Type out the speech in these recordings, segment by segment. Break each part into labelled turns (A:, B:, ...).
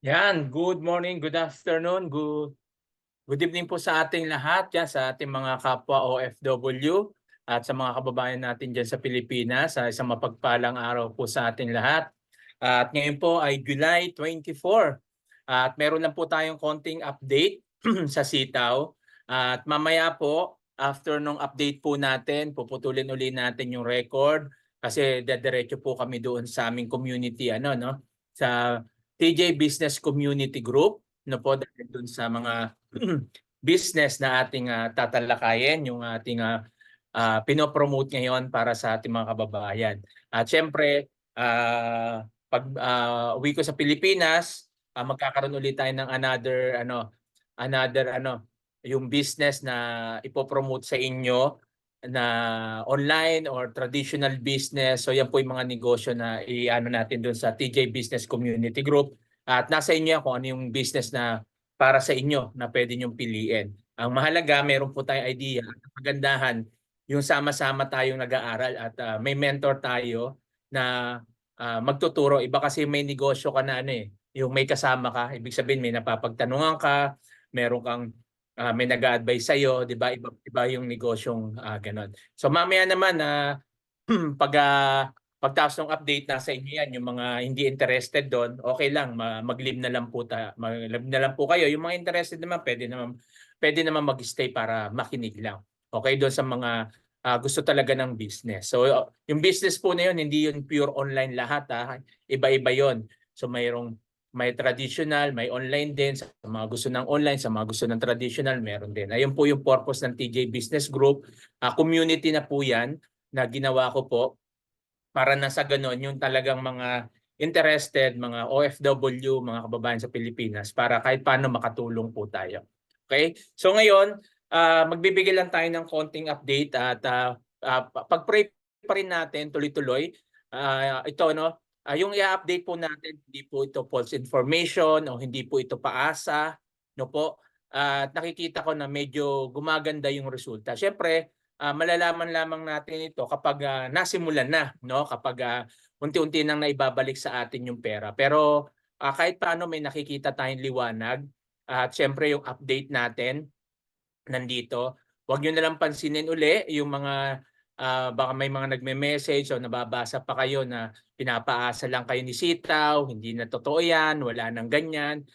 A: Yan, good morning, good afternoon, good evening po sa ating lahat diyan sa ating mga kapwa OFW at sa mga kababayan natin diyan sa Pilipinas. Isang mapagpalang araw po sa ating lahat. At ngayon po ay July 24 at meron lang po tayong konting update sa sitaw. At mamaya po, after nung update po natin, puputulin uli natin yung record kasi dediretso po kami doon sa aming community sa TJ Business Community Group dahil dun sa mga business na ating tatalakayin, yung ating pinopromote ngayon para sa ating mga kababayan. At siyempre, pag uwi ko sa Pilipinas, magkakaroon ulit tayo ng another yung business na ipopromote sa inyo na online or traditional business. So yan po yung mga negosyo na i-ano natin doon sa TJ Business Community Group. At nasa inyo kung ano yung business na para sa inyo na pwede nyong piliin. Ang mahalaga, meron po tayong idea at kagandahan yung sama-sama tayong nag-aaral at may mentor tayo na magtuturo. Iba kasi may negosyo ka na yung may kasama ka, ibig sabihin may napapagtanungan ka, meron kang may nag-a-advise sa'yo, di ba? Iba yung negosyong ganon. So mamaya naman pag pagtaas ng update nasa inyo yan, yung mga hindi interested doon, okay lang, mag-leave na lang po mag-leave na lang po kayo. Yung mga interested naman, pwede naman mag-stay para makinig lang. Okay, doon sa mga gusto talaga ng business. So yung business po na yun, hindi yun pure online lahat Iba-iba yun. So may traditional, may online din. Sa mga gusto ng online, sa mga gusto ng traditional, meron din. Ayun po yung purpose ng TJ Business Group. Community na po yan na ginawa ko po para na sa ganun yung talagang mga interested, mga OFW, mga kababayan sa Pilipinas para kahit paano makatulong po tayo. Okay? So ngayon, magbibigay lang tayo ng konting update at pag-pray pa rin natin tuloy-tuloy. Yung i-update po natin, hindi po ito false information o hindi po ito paasa, no po. At nakikita ko na medyo gumaganda yung resulta. Siyempre, malalaman lamang natin ito kapag nasimulan na, no? Kapag unti-unti nang naibabalik sa atin yung pera. Pero kahit paano may nakikita tayong liwanag at siyempre yung update natin nandito. Huwag niyo na lang pansinin uli yung mga baka may mga nagme-message o nababasa pa kayo na pinapaasa lang kayo ni Sitaw, hindi na totoo 'yan, wala nang ganyan.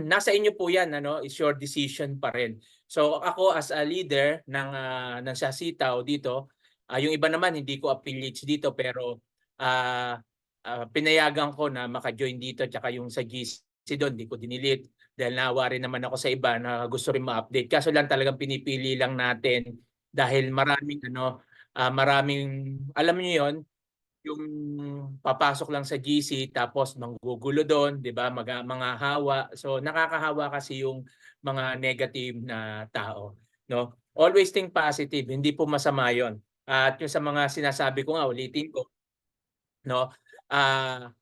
A: Nasa inyo po 'yan it's your decision pa rin. So ako as a leader ng sa Sitaw dito, yung iba naman hindi ko affiliates dito pero pinayagan ko na maka-join dito tsaka yung sa GC doon, hindi ko dinilit dahil naawa rin naman ako sa iba na gusto rin ma-update. Kaso lang talagang pinipili lang natin dahil maraming alam niyo 'yon, yung papasok lang sa GC tapos manggugulo do'n, 'di ba? Mga hawa. So nakakahawa kasi yung mga negative na tao, no? Always think positive, hindi po masama 'yon. At yung sa mga sinasabi ko nga, ulitin ko, no? Ah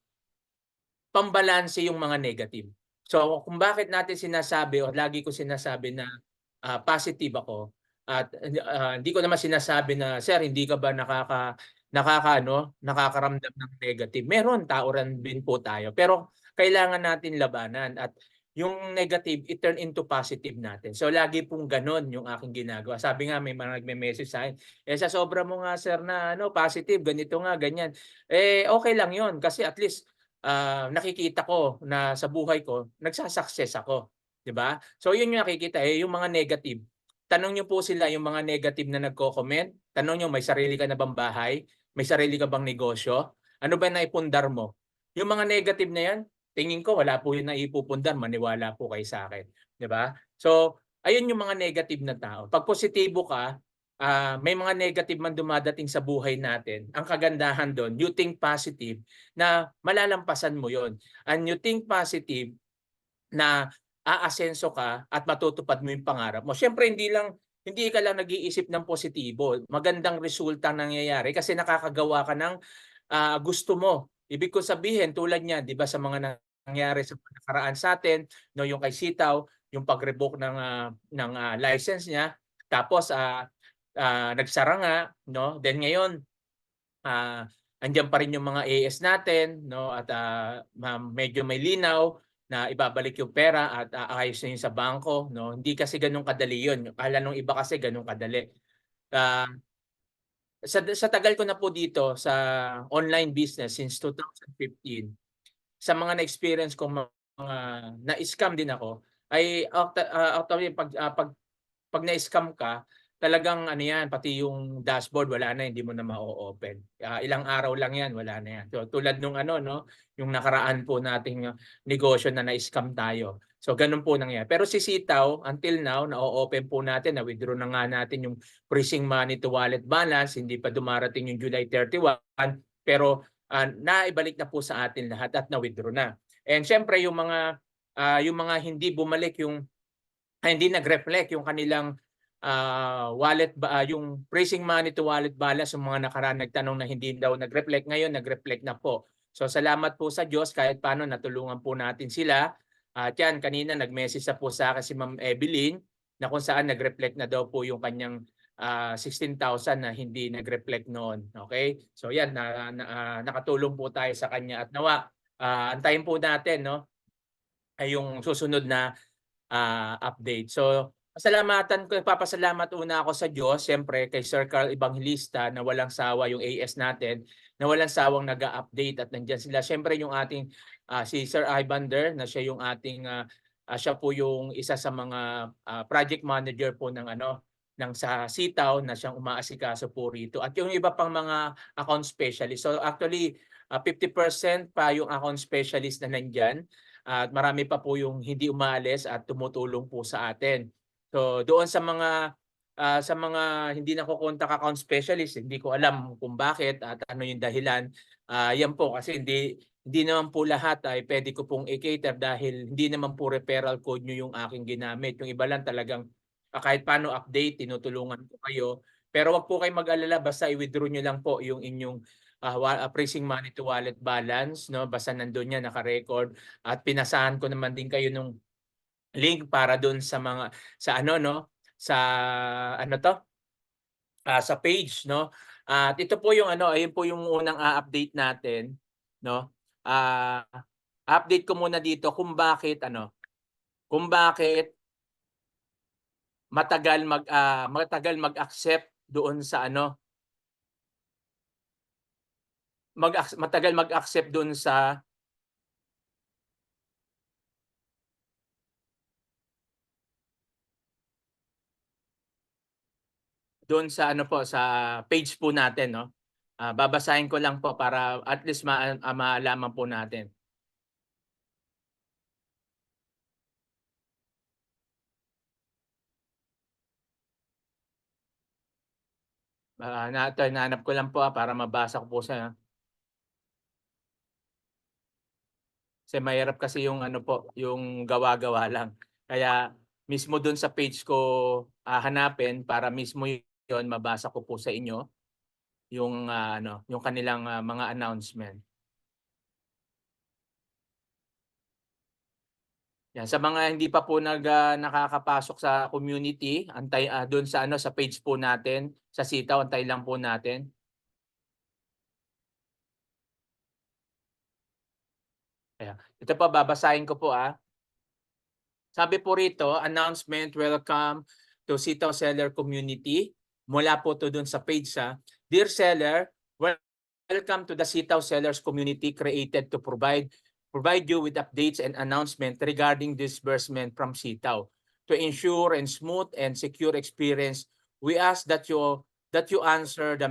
A: Pambalanse yung mga negative. So kung bakit natin sinasabi o lagi ko sinasabi na positive ako at hindi ko naman sinasabi na, "Sir, hindi ka ba nakakaramdam ng negative?" Meron, tao rin din po tayo. Pero kailangan natin labanan at yung negative i-turn into positive natin. So lagi pong gano'n yung aking ginagawa. Sabi nga may mga nagme-message sa'kin, sa sobra mo nga sir na positive, ganito nga, ganyan." Okay lang 'yun kasi at least nakikita ko na sa buhay ko nagsa-success ako, 'di ba? So 'yun yung nakikita, yung mga negative. Tanong niyo po sila yung mga negative na nagko-comment, tanong niyo may sarili ka na bang bahay, may sarili ka bang negosyo, ano ba naipundar mo? Yung mga negative na 'yan, tingin ko wala po 'yun naipupundar, maniwala po kayo sa'kin, 'di ba? So ayun yung mga negative na tao. 'Pag positibo ka, may mga negative man dumadating sa buhay natin, ang kagandahan do'n, you think positive na malalampasan mo yon. And you think positive na aasenso ka at matutupad mo yung pangarap mo. Siyempre hindi ka lang nag-iisip ng positibo. Magandang resulta ang nangyayari kasi nakakagawa ka ng gusto mo. Ibig ko sabihin tulad niyan, 'di ba sa mga nangyari sa nakaraan sa'tin, no, yung kay Sitaw, yung pag-revoke ng license niya, tapos nagsara nga, no? Then ngayon, Andiyan pa rin yung mga AS natin, no, at medyo may linaw na ibabalik yung pera at aayos na yun sa bangko, no. Hindi kasi gano'n kadali yun. Akala nung iba kasi gano'n kadali. Ah, sa tagal ko na po dito sa online business since 2015, sa mga na-experience kong mga na-scam din ako ay actually 'pag na-scam ka, talagang ano 'yan, pati yung dashboard wala na, hindi mo na ma-o-open. Ilang araw lang 'yan, wala na 'yan. So, tulad nung ano 'no, yung nakaraan po nating negosyo na na-scam tayo. So, gano'n po nangyari. Pero si Sitaw, until now, na-o-open po natin, na-withdraw na nga natin yung freezing money to wallet balance, hindi pa dumarating yung July 31, pero naibalik na po sa atin lahat at na-withdraw na. And siyempre yung mga hindi bumalik hindi nag-reflect yung kanilang yung freezing money to wallet balance, yung mga nakaraan nagtanong na hindi daw nag-reflect, ngayon nag-reflect na po. So salamat po sa Diyos kahit paano natulungan po natin sila. At yan, kanina nag-message na po sa akin si Ma'am Evelyn na kung saan nag-reflect na daw po yung kanyang 16,000 na hindi nag-reflect noon. Okay? So yan, nakatulong po tayo sa kanya at nawa, antayin po natin, no, ay yung susunod na update. So, nagpapasalamat una ako sa Diyos, siyempre kay Sir Carl Evangelista na walang sawa yung AS natin, na walang sawang nag-a-update at nandiyan sila. Siyempre yung ating si Sir Ivander na siya yung ating siya po yung isa sa mga project manager po ng ng sa Sitaw na siyang umaasikaso po rito. At yung iba pang mga account specialist. So actually 50% pa yung account specialist na nandiyan. At marami pa po yung hindi umaalis at tumutulong po sa atin. So doon sa mga hindi nakokontak account specialist, hindi ko alam kung bakit at ano yung dahilan. Yan po kasi hindi naman po lahat ay pwede ko pong i-cater dahil hindi naman po referral code nyo yung aking ginamit. Yung iba lang talagang kahit paano update, tinutulungan ko kayo. Pero wag po kayong mag-alala, basta i-withdraw nyo lang po yung inyong freezing money to wallet balance, no? Basta nandoon yan, naka-record. At pinasahan ko naman din kayo nung link para doon sa mga sa ano no, sa ano to, sa page, no. At ito po yung ayun po yung unang update natin, no. Ah, update ko muna dito kung bakit matagal mag-accept doon sa matagal mag-accept doon sa po, sa page po natin, 'no. Babasahin ko lang po para at least maalaman po natin. Hinahanap ko lang po, para mabasa ko po kasi mahirap kasi yung po, yung gawa-gawa lang. Kaya mismo do'n sa page ko hahanapin para mismo 'yon mabasa ko po sa inyo yung yung kanilang mga announcement. Yan, sa mga hindi pa po nakakapasok sa community, do'n sa sa page po natin, sa Sitaw, antayin lang po natin. Ayan, ito po babasahin ko po, Sabi po rito, announcement, welcome to Sitaw Seller Community. Mula po to dun sa page, Dear seller, welcome to the Sitaw Sellers Community created to provide you with updates and announcement regarding disbursement from Sitaw. To ensure and smooth and secure experience, we ask that you answer the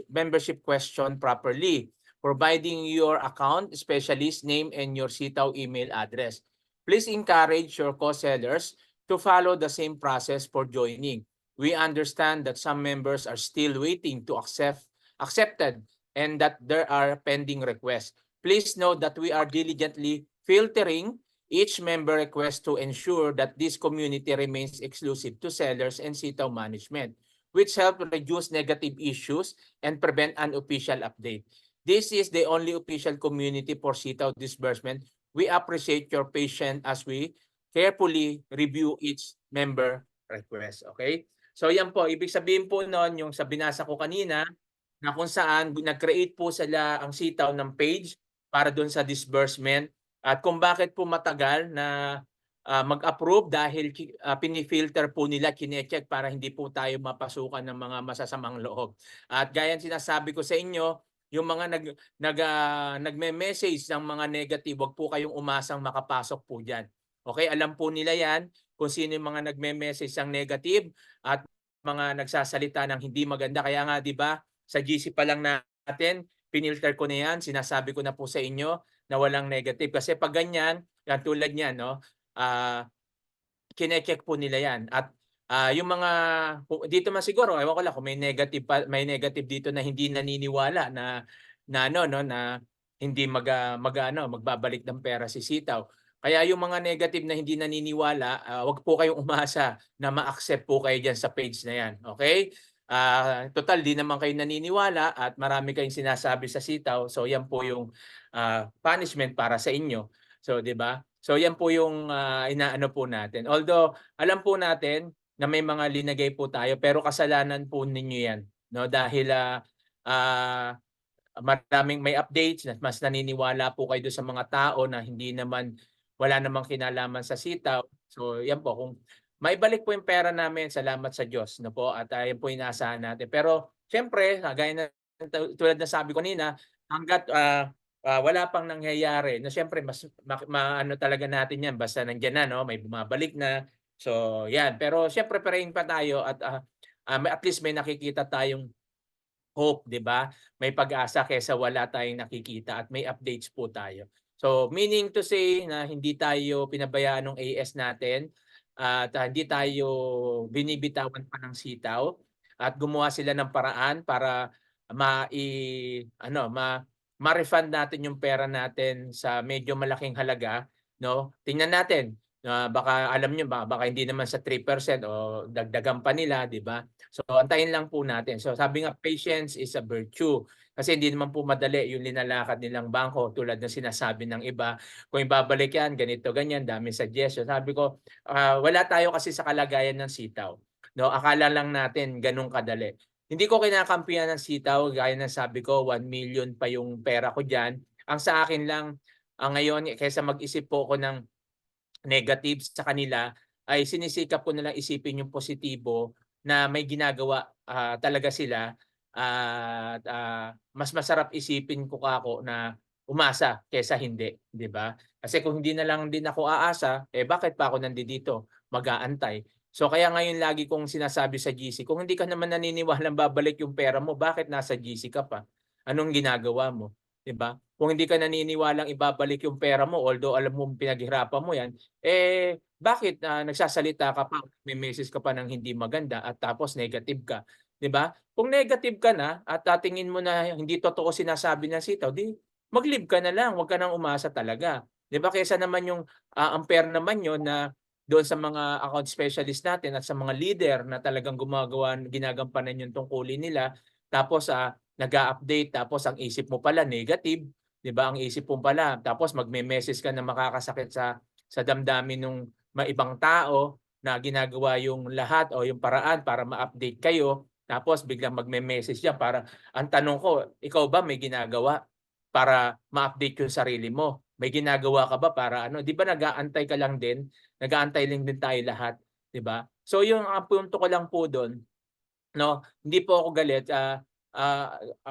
A: membership question properly, providing your account specialist name and your Sitaw email address. Please encourage your co-sellers to follow the same process for joining. We understand that some members are still waiting to accepted and that there are pending requests. Please note that we are diligently filtering each member request to ensure that this community remains exclusive to sellers and Sitaw management, which help reduce negative issues and prevent unofficial update. This is the only official community for Sitaw disbursement. We appreciate your patience as we carefully review each member request. Okay? So yan po, ibig sabihin po noon, yung sa binasa ko kanina, na kung saan nag-create po sila ang sitaw ng page para doon sa disbursement at kung bakit po matagal na mag-approve dahil pinifilter po nila, kine-check para hindi po tayo mapasukan ng mga masasamang loob. At gaya ng sinasabi ko sa inyo, yung mga nagme-message ng mga negative, wag po kayong umasang makapasok po diyan. Okay, alam po nila 'yan kung sino yung mga nagme-message ng negative at mga nagsasalita ng hindi maganda. Kaya nga 'di ba, sa GC pa lang natin, pinilter ko na 'yan, sinasabi ko na po sa inyo na walang negative. Kasi 'pag ganyan, yan tulad niyan 'no, ah, kine-check po nila 'yan at, yung mga dito man siguro ewan ko lang kung may negative dito na hindi naniniwala na ano 'no, na hindi mag-aano, magbabalik ng pera si sitaw. Kaya yung mga negative na hindi naniniwala, 'wag po kayong umasa na ma-accept po kayo diyan sa page na 'yan, okey? Total 'di naman kayo naniniwala at marami kayong sinasabi sa sitaw, so 'yan po yung, punishment para sa inyo. So, 'di ba? So, 'yan po yung, inaano po natin. Although alam po natin na may mga linagay po tayo pero kasalanan po ninyo 'yan 'no, dahil, ah, maraming may updates na mas naniniwala po kayo dun sa mga tao na wala namang kinalaman sa sitaw. So, 'yan po kung maibalik po yung pera namin, salamat sa Diyos 'no po at, 'yan po inaasahan natin. Pero siyempre, gaya ng tulad ng sabi ko kanina, hangga't, wala pang nangyayari na siyempre mas maano talaga natin 'yan basta nandiyan na 'no, may bumabalik na. So 'yan, pero siyempre pa tayo at, at least may nakikita tayong hope, 'di ba? May pag-asa kaysa wala tayong nakikita at may updates po tayo. So, meaning to say na hindi tayo pinabayaan ng AS natin at hindi tayo binibitawan pa ng sitaw at gumawa sila ng paraan para ano, ma-refund natin yung pera natin sa medyo malaking halaga, 'no? Tingnan natin, baka alam niyo baka hindi naman sa 3% o dagdagan pa nila, 'di ba? So, antayin lang po natin. So, sabi nga patience is a virtue. Kasi hindi naman po madali yung linalakad nilang bangko tulad ng sinasabi ng iba. Kung ibabalik yan, ganito, ganyan, daming suggestion. Sabi ko, wala tayo kasi sa kalagayan ng sitaw. No, akala lang natin ganun kadali. Hindi ko kinakampihan ng sitaw, gaya ng sabi ko, 1 million pa yung pera ko diyan. Ang sa akin lang, ngayon, kaysa mag-isip po ako ng negatives sa kanila, ay sinisikap ko na lang isipin yung positibo na may ginagawa, talaga sila at, mas masarap isipin ko kako na umasa kaysa hindi, 'di ba? Kasi kung hindi na lang din ako aasa, eh, bakit pa ako nandito mag-aantay? So, kaya ngayon lagi kong sinasabi sa GC, kung hindi ka naman naniniwalang babalik yung pera mo, bakit nasa GC ka pa? Anong ginagawa mo, 'di ba? Kung hindi ka naniniwalang ibabalik yung pera mo, although alam mong pinaghirapan mo 'yan, eh, bakit, nagsasalita ka pa, may message ka pa ng hindi maganda at tapos negative ka, 'di ba? Kung negative ka na at, tingin mo na hindi totoo sinasabi ng sitaw, 'di mag-leave ka na lang, 'wag ka ng umasa talaga. 'Di ba kaysa naman yung, unfair naman yun na doon sa mga account specialist natin at sa mga leader na talagang ginagampanan yung tungkulin nila tapos, nag-a-update tapos ang isip mo pala negative, 'di ba? Ang isip mo pala tapos magme-message ka na makakasakit sa damdamin nung ibang tao na ginagawa yung lahat o yung paraan para ma-update kayo, tapos biglang magme-message diyan para ang tanong ko, ikaw ba may ginagawa para ma-update yung sarili mo? May ginagawa ka ba para ano, 'di ba nag-aantay ka lang din, nag-aantay lang din tayo lahat, 'di ba? So yung ang punto ko lang po dun 'no, hindi po ako galit,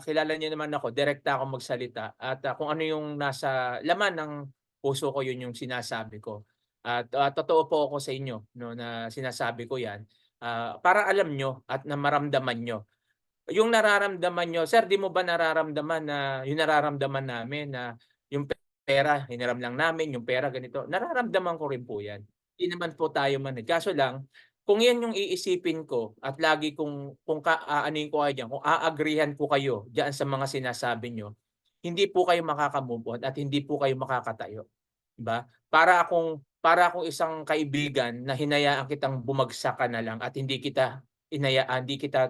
A: kilala niyo naman ako, direkta akong magsalita at, kung ano yung nasa laman ng puso ko yun yung sinasabi ko. At, totoo po ako sa inyo 'no, na sinasabi ko 'yan, para alam niyo at na maramdaman niyo. Yung nararamdaman niyo, "Sir, 'di mo ba nararamdaman na yung nararamdaman namin na yung pera hiniram lang namin, yung pera ganito." Nararamdaman ko rin po 'yan. Hindi naman po tayo kaso lang kung 'yan yung iisipin ko at lagi kung aanuhin ko kayo diyan, kung aagrihan ko kayo diyan sa mga sinasabi niyo, hindi po kayo makaka-move on at hindi po kayo makakatayo, 'di ba? Para akong isang kaibigan na hinayaan kitang bumagsak ka na lang at hindi kita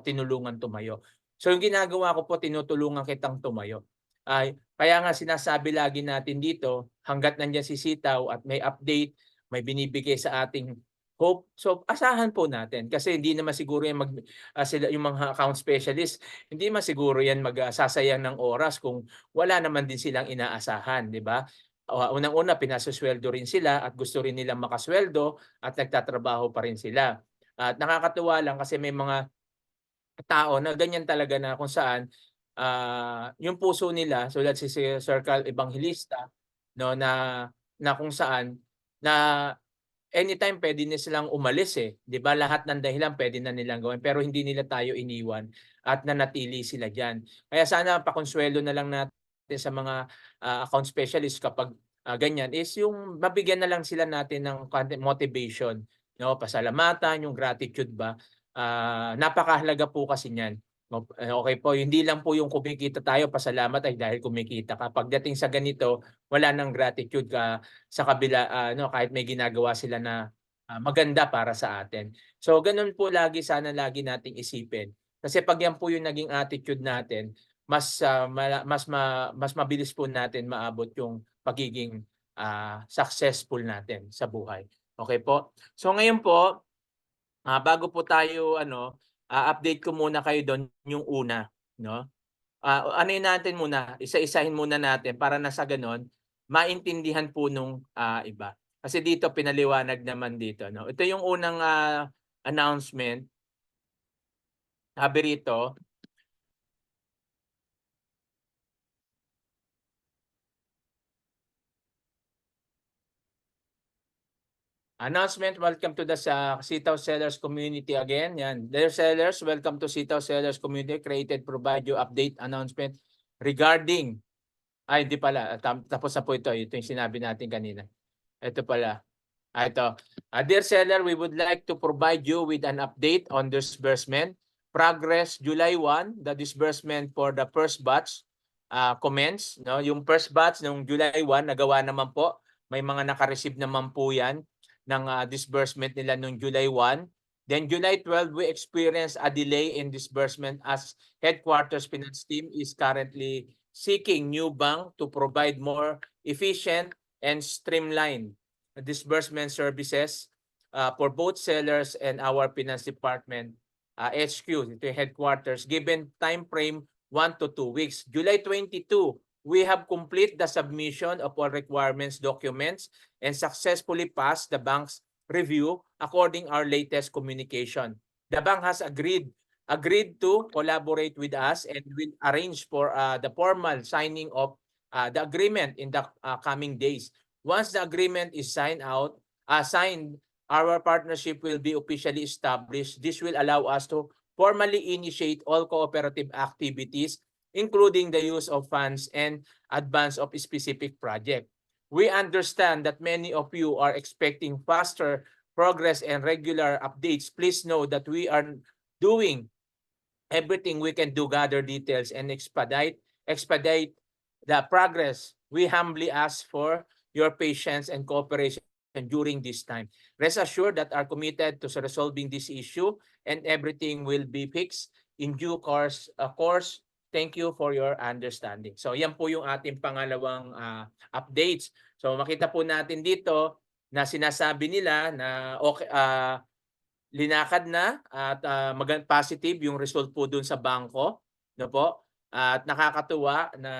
A: tinulungan tumayo. So yung ginagawa ko po tinutulungan kitang tumayo. Kaya nga sinasabi lagi natin dito hangga't nandiyan si sitaw at may update, may binibigay sa ating hope. So asahan po natin kasi hindi naman siguro yan sila yung mga account specialist, hindi naman siguro yan sasayang ng oras kung wala naman din silang inaasahan, 'di ba? Unang-una pinasusuweldo rin sila at gusto rin nilang makasuweldo at nagtatrabaho pa rin sila. At nakakatuwa lang kasi may mga tao na ganyan talaga na kung saan, yung puso nila tulad si Sir Carl Evangelista 'no, na kung saan na anytime puwede na silang umalis, eh, 'di ba? Lahat ng dahilan puwede na nilang gawin pero hindi nila tayo iniwan at nanatili sila diyan. Kaya sana pakonsuelo na lang natin sa mga, account specialist kapag, ganyan is yung mabigyan na lang sila natin ng konting motivation, 'no, pasalamatan, yung gratitude ba. Napakahalaga po kasi niyan. Okey po, hindi lang po yung kumikita tayo pasalamat ay dahil kumikita ka. Pagdating sa ganito, wala ng gratitude ka sa kabila ano, kahit may ginagawa sila na, maganda para sa atin. So gano'n po lagi nating isipin. Kasi 'pag yan po yung naging attitude natin, mas, mas mabilis po natin maabot yung pagiging, successful natin sa buhay. Okey po? So ngayon po, bago po tayo ano, update ko muna kayo dun yung una 'no. Anuhin natin muna, isa-isahin muna natin para na sa gano'n maintindihan po nung, iba. Kasi dito pinaliwanag naman dito 'no. Ito yung unang, announcement, sabi rito, announcement, welcome to the Sitaw Sellers Community again, 'yan. Dear sellers, welcome to Sitaw Sellers Community created provide you update announcement regarding hindi pala, tapos na po ito, ito yung sinabi natin kanina. Ito pala. Ito. Dear seller, we would like to provide you with an update on disbursement. Progress July 1, the disbursement for the first batch commence. No? Yung first batch nung July 1, nagawa naman po. May mga naka-receive naman po yan ng disbursement nila nung July 1. Then July 12, we experienced a delay in disbursement as headquarters finance team is currently seeking new bank to provide more efficient and streamlined disbursement services for both sellers and our finance department HQ, ito yung headquarters, given time frame 1 to 2 weeks. July 22, we have complete the submission of all requirements documents and successfully passed the bank's review according our latest communication. The bank has agreed to collaborate with us and will arrange for the formal signing of the agreement in the coming days. Once the agreement is signed, our partnership will be officially established. This will allow us to formally initiate all cooperative activities, including the use of funds and advance of specific project. We understand that many of you are expecting faster progress and regular updates. Please know that we are doing everything we can to gather details and expedite the progress. We humbly ask for your patience and cooperation during this time. Rest assured that are committed to resolving this issue and everything will be fixed in due course. Of course, thank you for your understanding. So yan po yung ating pangalawang updates. So makita po natin dito na sinasabi nila na okay, linakad na at positive yung result po dun sa bangko, no po? At nakakatuwa na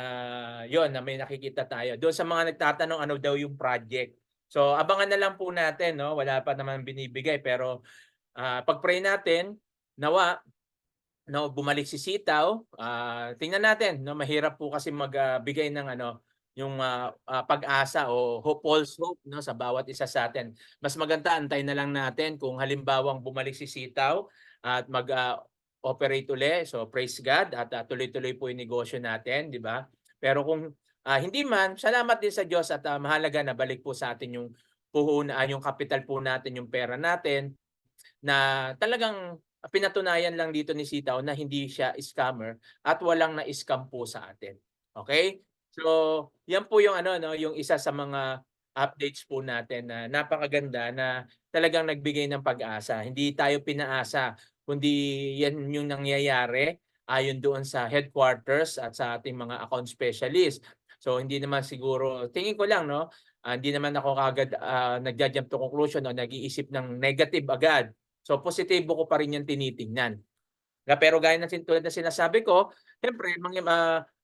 A: yon na may nakikita tayo. Doon sa mga nagtatanong ano daw yung project. So abangan na lang po natin, no? Wala pa naman binibigay pero pag-pray natin nawa no bumalik si Sitaw. Tingnan natin, no? Mahirap po kasi magbigay ng ano yung pag-asa o false hope no sa bawat isa sa atin. Mas maganda antayin na lang natin kung halimbawang bumalik si Sitaw at operate uli. So praise God at tuloy-tuloy po yung negosyo natin, di ba? Pero kung hindi man, salamat din sa Diyos at mahalaga na balik po sa atin yung puhunan, yung capital po natin, yung pera natin na talagang pinatunayan lang dito ni Sitaw na hindi siya scammer at walang na-scam po sa atin. Okay? So, yan po yung ano no, yung isa sa mga updates po natin na napakaganda na talagang nagbigay ng pag-asa. Hindi tayo pinaasa, kundi yan yung nangyayari ayon doon sa headquarters at sa ating mga account specialist. So, hindi naman siguro tingin ko lang no, Hindi naman ako kaagad nagja-jump to conclusion o nag-iisip ng negative agad. So positibo ko pa rin 'yang tinitingnan. Pero gaya ng tulad ng sinasabi ko, siyempre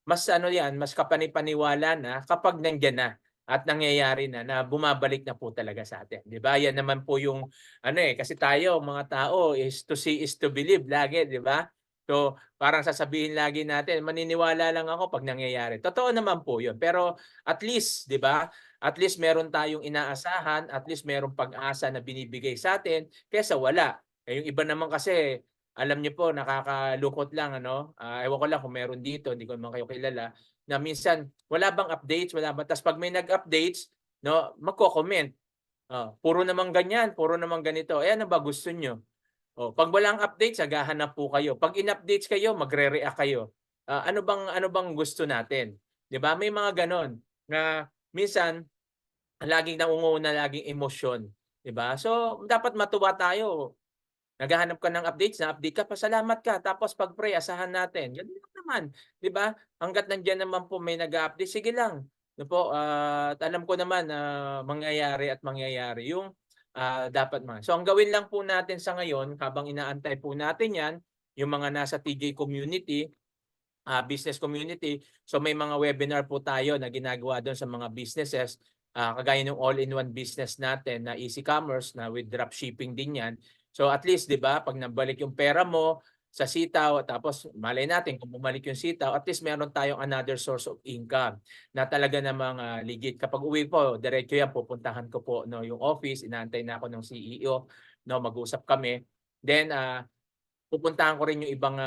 A: mas ano 'yan, mas kapani-paniwala na kapag nandiyan na at nangyayari na, na bumabalik na po talaga sa atin, 'di ba? Yan naman po yung ano, kasi tayo mga tao is to see is to believe lagi, 'di ba? So, parang sasabihin lagi natin, "Maniniwala lang ako 'pag nangyayari." Totoo naman po 'yun, pero at least, 'di ba, at least meron tayong inaasahan, at least merong pag-asa na binibigay sa'tin kaysa wala. Yung iba naman kasi alam niyo po nakakalungkot lang ano, ewan ko lang kung meron dito, hindi ko naman kayo kilala, na minsan wala bang updates, wala ba ta's 'pag may nag-updates 'no, magko-comment, puro naman ganyan, puro naman ganito, ano ba gusto niyo? 'Pag walang updates naghahanap po kayo, 'pag in-updates kayo magre-react kayo. Ano bang gusto natin, 'di ba? May mga gano'n na minsan laging nangunguna, laging emosyon, 'di ba? So, dapat matuwa tayo. Naghahanap ka ng updates, na-update ka, pasalamat ka. Tapos 'pag pray, asahan natin. Gano'n lang naman, 'di ba? Hangga't nandiyan naman po may nag-a-update, sige lang. 'No po, at alam ko naman na mangyayari at mangyayari yung, dapat So ang gawin lang po natin sa ngayon habang inaantay po natin 'yan, yung mga nasa TJ community, business community. So may mga webinar po tayo na ginagawa do'n sa mga businesses, kagaya ng all-in-one business natin na easy commerce na with dropshipping din 'yan. So at least 'di ba 'pag nabalik yung pera mo sa sitaw tapos malay natin kung bumalik yung sitaw, at least meron tayong another source of income na talaga namang, legit. Kapag uwi po diretso 'yan pupuntahan ko po 'no yung office, inaantay na ako ng CEO 'no, mag-usap kami. Then, pupuntahan ko rin yung ibang,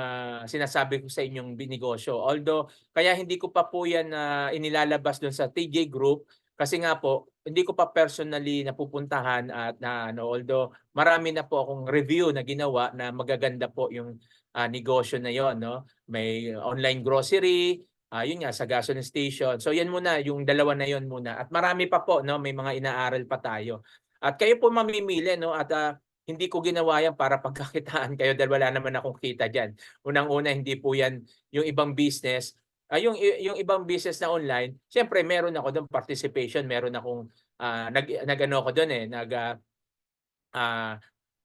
A: sinasabi ko sa inyong binegosyo. Although kaya hindi ko pa po 'yan, inilalabas do'n sa TJ Group kasi nga po hindi ko pa personally napupuntahan at na ano, although marami na po akong review na ginawa na magaganda po yung, negosyo na 'yon 'no. May online grocery, 'yun nga sa gasoline station. So 'yan muna, yung dalawa na 'yon muna at marami pa po 'no, may mga inaaral pa tayo. At kayo po mamimili 'no at, hindi ko ginawa 'yan para pagkakitaan kayo dahil wala naman akong kita diyan. Unang-una hindi po 'yan yung ibang business, yung ibang business na online, siyempre meron ako do'n participation, meron akong, nag-ano ako do'n, ah,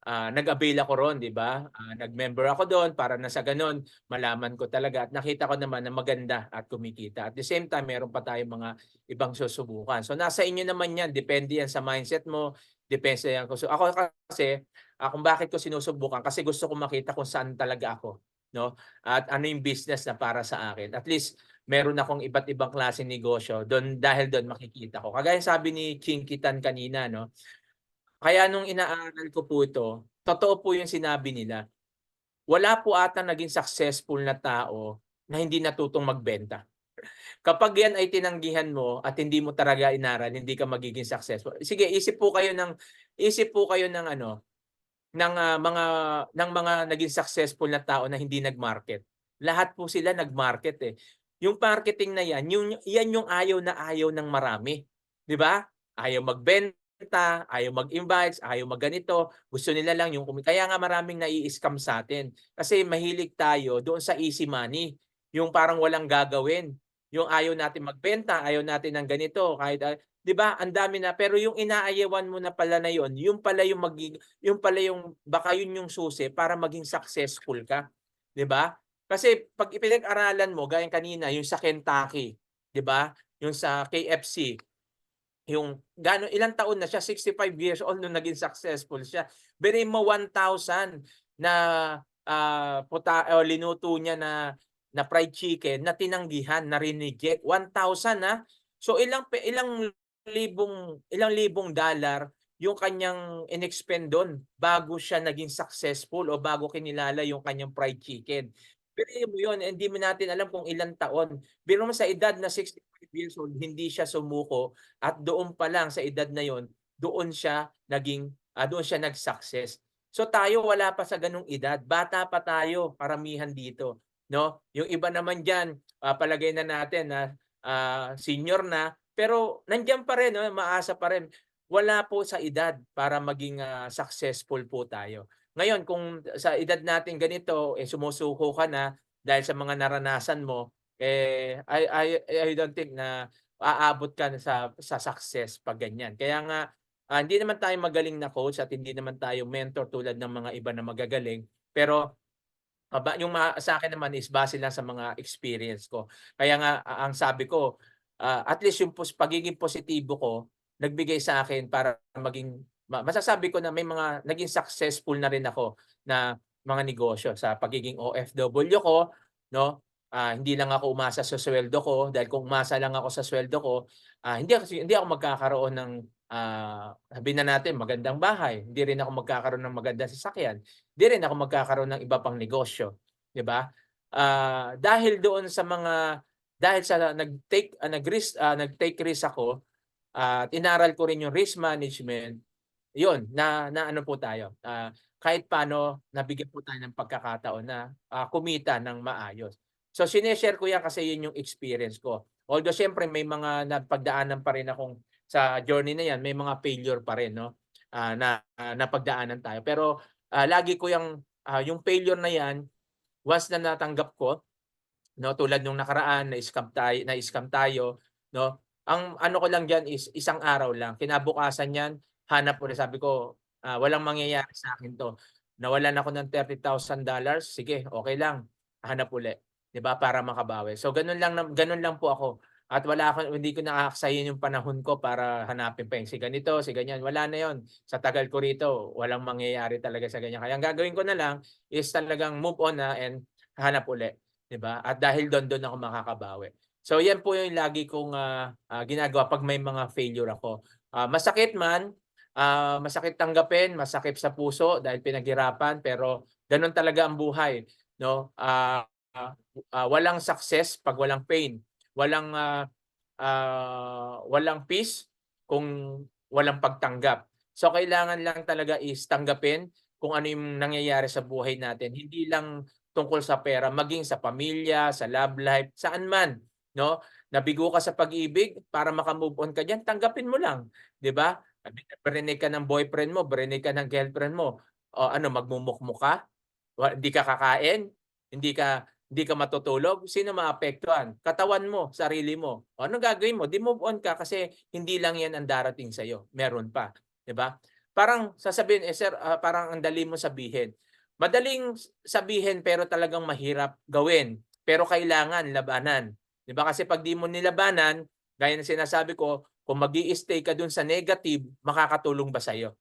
A: nag-avail ako ro'n 'di ba? Nag-member ako do'n para na sa gano'n malaman ko talaga at nakita ko naman na maganda at kumikita. At the same time meron pa tayong mga ibang susubukan. So nasa inyo naman 'yan, depende 'yan sa mindset mo, depende 'yan kung ako kasi, kung bakit ko sinusubukan kasi gusto ko makita kung saan talaga ako 'no, at ano yung business na para sa akin. At least meron akong iba't ibang klaseng negosyo do'n dahil do'n makikita ko. Kagaya sabi ni Chinky Tan kanina 'no, kaya nung inaaral ko po ito, totoo po yung sinabi nila. Wala po atang naging successful na tao na hindi natutong magbenta. Kapag yan ay tinanggihan mo at hindi mo talaga inaral, hindi ka magiging successful. Sige, isip po kayo ng ano, ng mga naging successful na tao na hindi nag-market. Lahat po sila nag-market, eh. Yung marketing na yan yung ayaw na ayaw ng marami, 'di ba? Ayaw magbenta, ayaw mag-invites, ayaw magganito, gusto nila lang yung kaya nga maraming nai-scam sa'tin. Kasi mahilig tayo doon sa easy money, yung parang walang gagawin. Yung ayaw natin magbenta, ayaw natin ng ganito, kahit, 'di ba, ang dami na pero yung inaayawan mo na pala na yun pala yung pala yung baka yun yung susi para maging successful ka, 'di ba? Kasi 'pag ipinag-aralan mo gaya kanina yung sa Kentucky, 'di ba? Yung sa KFC, yung ilang taon na siya, 65 years old nung naging successful siya. Biruin mo 1,000 na, o linuto niya na fried chicken na tinanggihan, na rineject, 1,000 So ilang libong dollar yung kanyang in-expend bago siya naging successful o bago kinilala yung kanyang fried chicken. Biruin mo yun, hindi mo natin alam kung ilang taon. Biruin mo sa edad na 65 years old hindi siya sumuko at doon pa lang sa edad na yon, doon siya nag-success. So tayo wala pa sa ganung edad, bata pa tayo karamihan dito, 'no? Yung iba naman diyan, palagay na natin na, senior na, pero nandiyan pa rin 'no, maasa pa rin. Wala po sa edad para maging, successful po tayo. Ngayon kung sa edad natin ganito, sumusuko ka na dahil sa mga naranasan mo, I don't think na aabot ka na sa success 'pag ganyan. Kaya nga, hindi naman tayo magaling na coach at hindi naman tayo mentor tulad ng mga iba na magagaling, pero yung sa'kin naman is base lang sa mga experience ko. Kaya nga ang sabi ko, at least yung pagiging positibo ko nagbigay sa akin para maging masasabi ko na may mga naging successful na rin ako na mga negosyo sa pagiging OFW ko 'no. Hindi lang ako umasa sa sweldo ko dahil kung umasa lang ako sa sweldo ko, hindi ako magkakaroon ng, sabihin na natin magandang bahay, hindi rin ako magkakaroon ng magandang sasakyan. 'Di rin ako magkakaroon ng iba pang negosyo, 'di ba? Dahil sa nag-take risk ako at inaral ko rin yung risk management, 'yun na ano po tayo, kahit paano nabigyan po tayo ng pagkakataon na, kumita ng maayos. So shine-share ko 'yan kasi 'yun yung experience ko. Although siyempre may mga napagdaanan pa rin akong sa journey na 'yan, may mga failure pa rin 'no, napagdaanan tayo. Pero, lagi ko yung failure na 'yan, once na natanggap ko 'no, tulad nung nakaraan na-scam tayo 'no. Ang ano ko lang diyan is isang araw lang, kinabukasan niyan hanap ulit. Sabi ko, "Walang mangyayari sa'kin 'to." Nawalan ako ng $30,000, sige okey lang, hanap uli, 'di ba, para makabawi. So gano'n lang po ako at hindi ko naaksayin yung panahon ko para hanapin pa yung si ganito, si ganyan, wala na 'yon. Sa tagal ko rito walang mangyayari talaga sa ganyan. Kaya ang gagawin ko na lang is talagang move on na and hanap uli. 'Di ba? At dahil dun ako makakabawi. So yan po yung lagi kong, ginagawa 'pag may mga failure ako. Masakit man, masakit tanggapin, masakit sa puso dahil pinaghirapan, pero ganun talaga ang buhay 'no. Walang success 'pag walang pain. Walang, walang peace kung walang pagtanggap. So kailangan lang talaga is tanggapin kung ano yung nangyayari sa buhay natin. Hindi lang tungkol sa pera, maging sa pamilya, sa love life, saan man, 'no? Nabigo ka sa pag-ibig, para maka-move on ka diyan, tanggapin mo lang, 'di ba? Barinig ka ng boyfriend mo, barinig ka ng girlfriend mo, o ano magmumukmok ka? Hindi ka kakain, hindi ka matutulog, sino maapektuhan? Katawan mo, sarili mo. O anong gagawin mo? 'Di move on ka kasi hindi lang 'yan ang darating sa'yo, meron pa, 'di ba? Parang sasabihin, "Eh, sir, parang ang dali mo sabihin." Madaling sabihin pero talagang mahirap gawin, pero kailangan labanan, 'di ba? Kasi 'pag 'di mo nilabanan, gaya ng sinasabi ko, kung mag-i-stay ka dun sa negative, makakatulong ba sa'yo?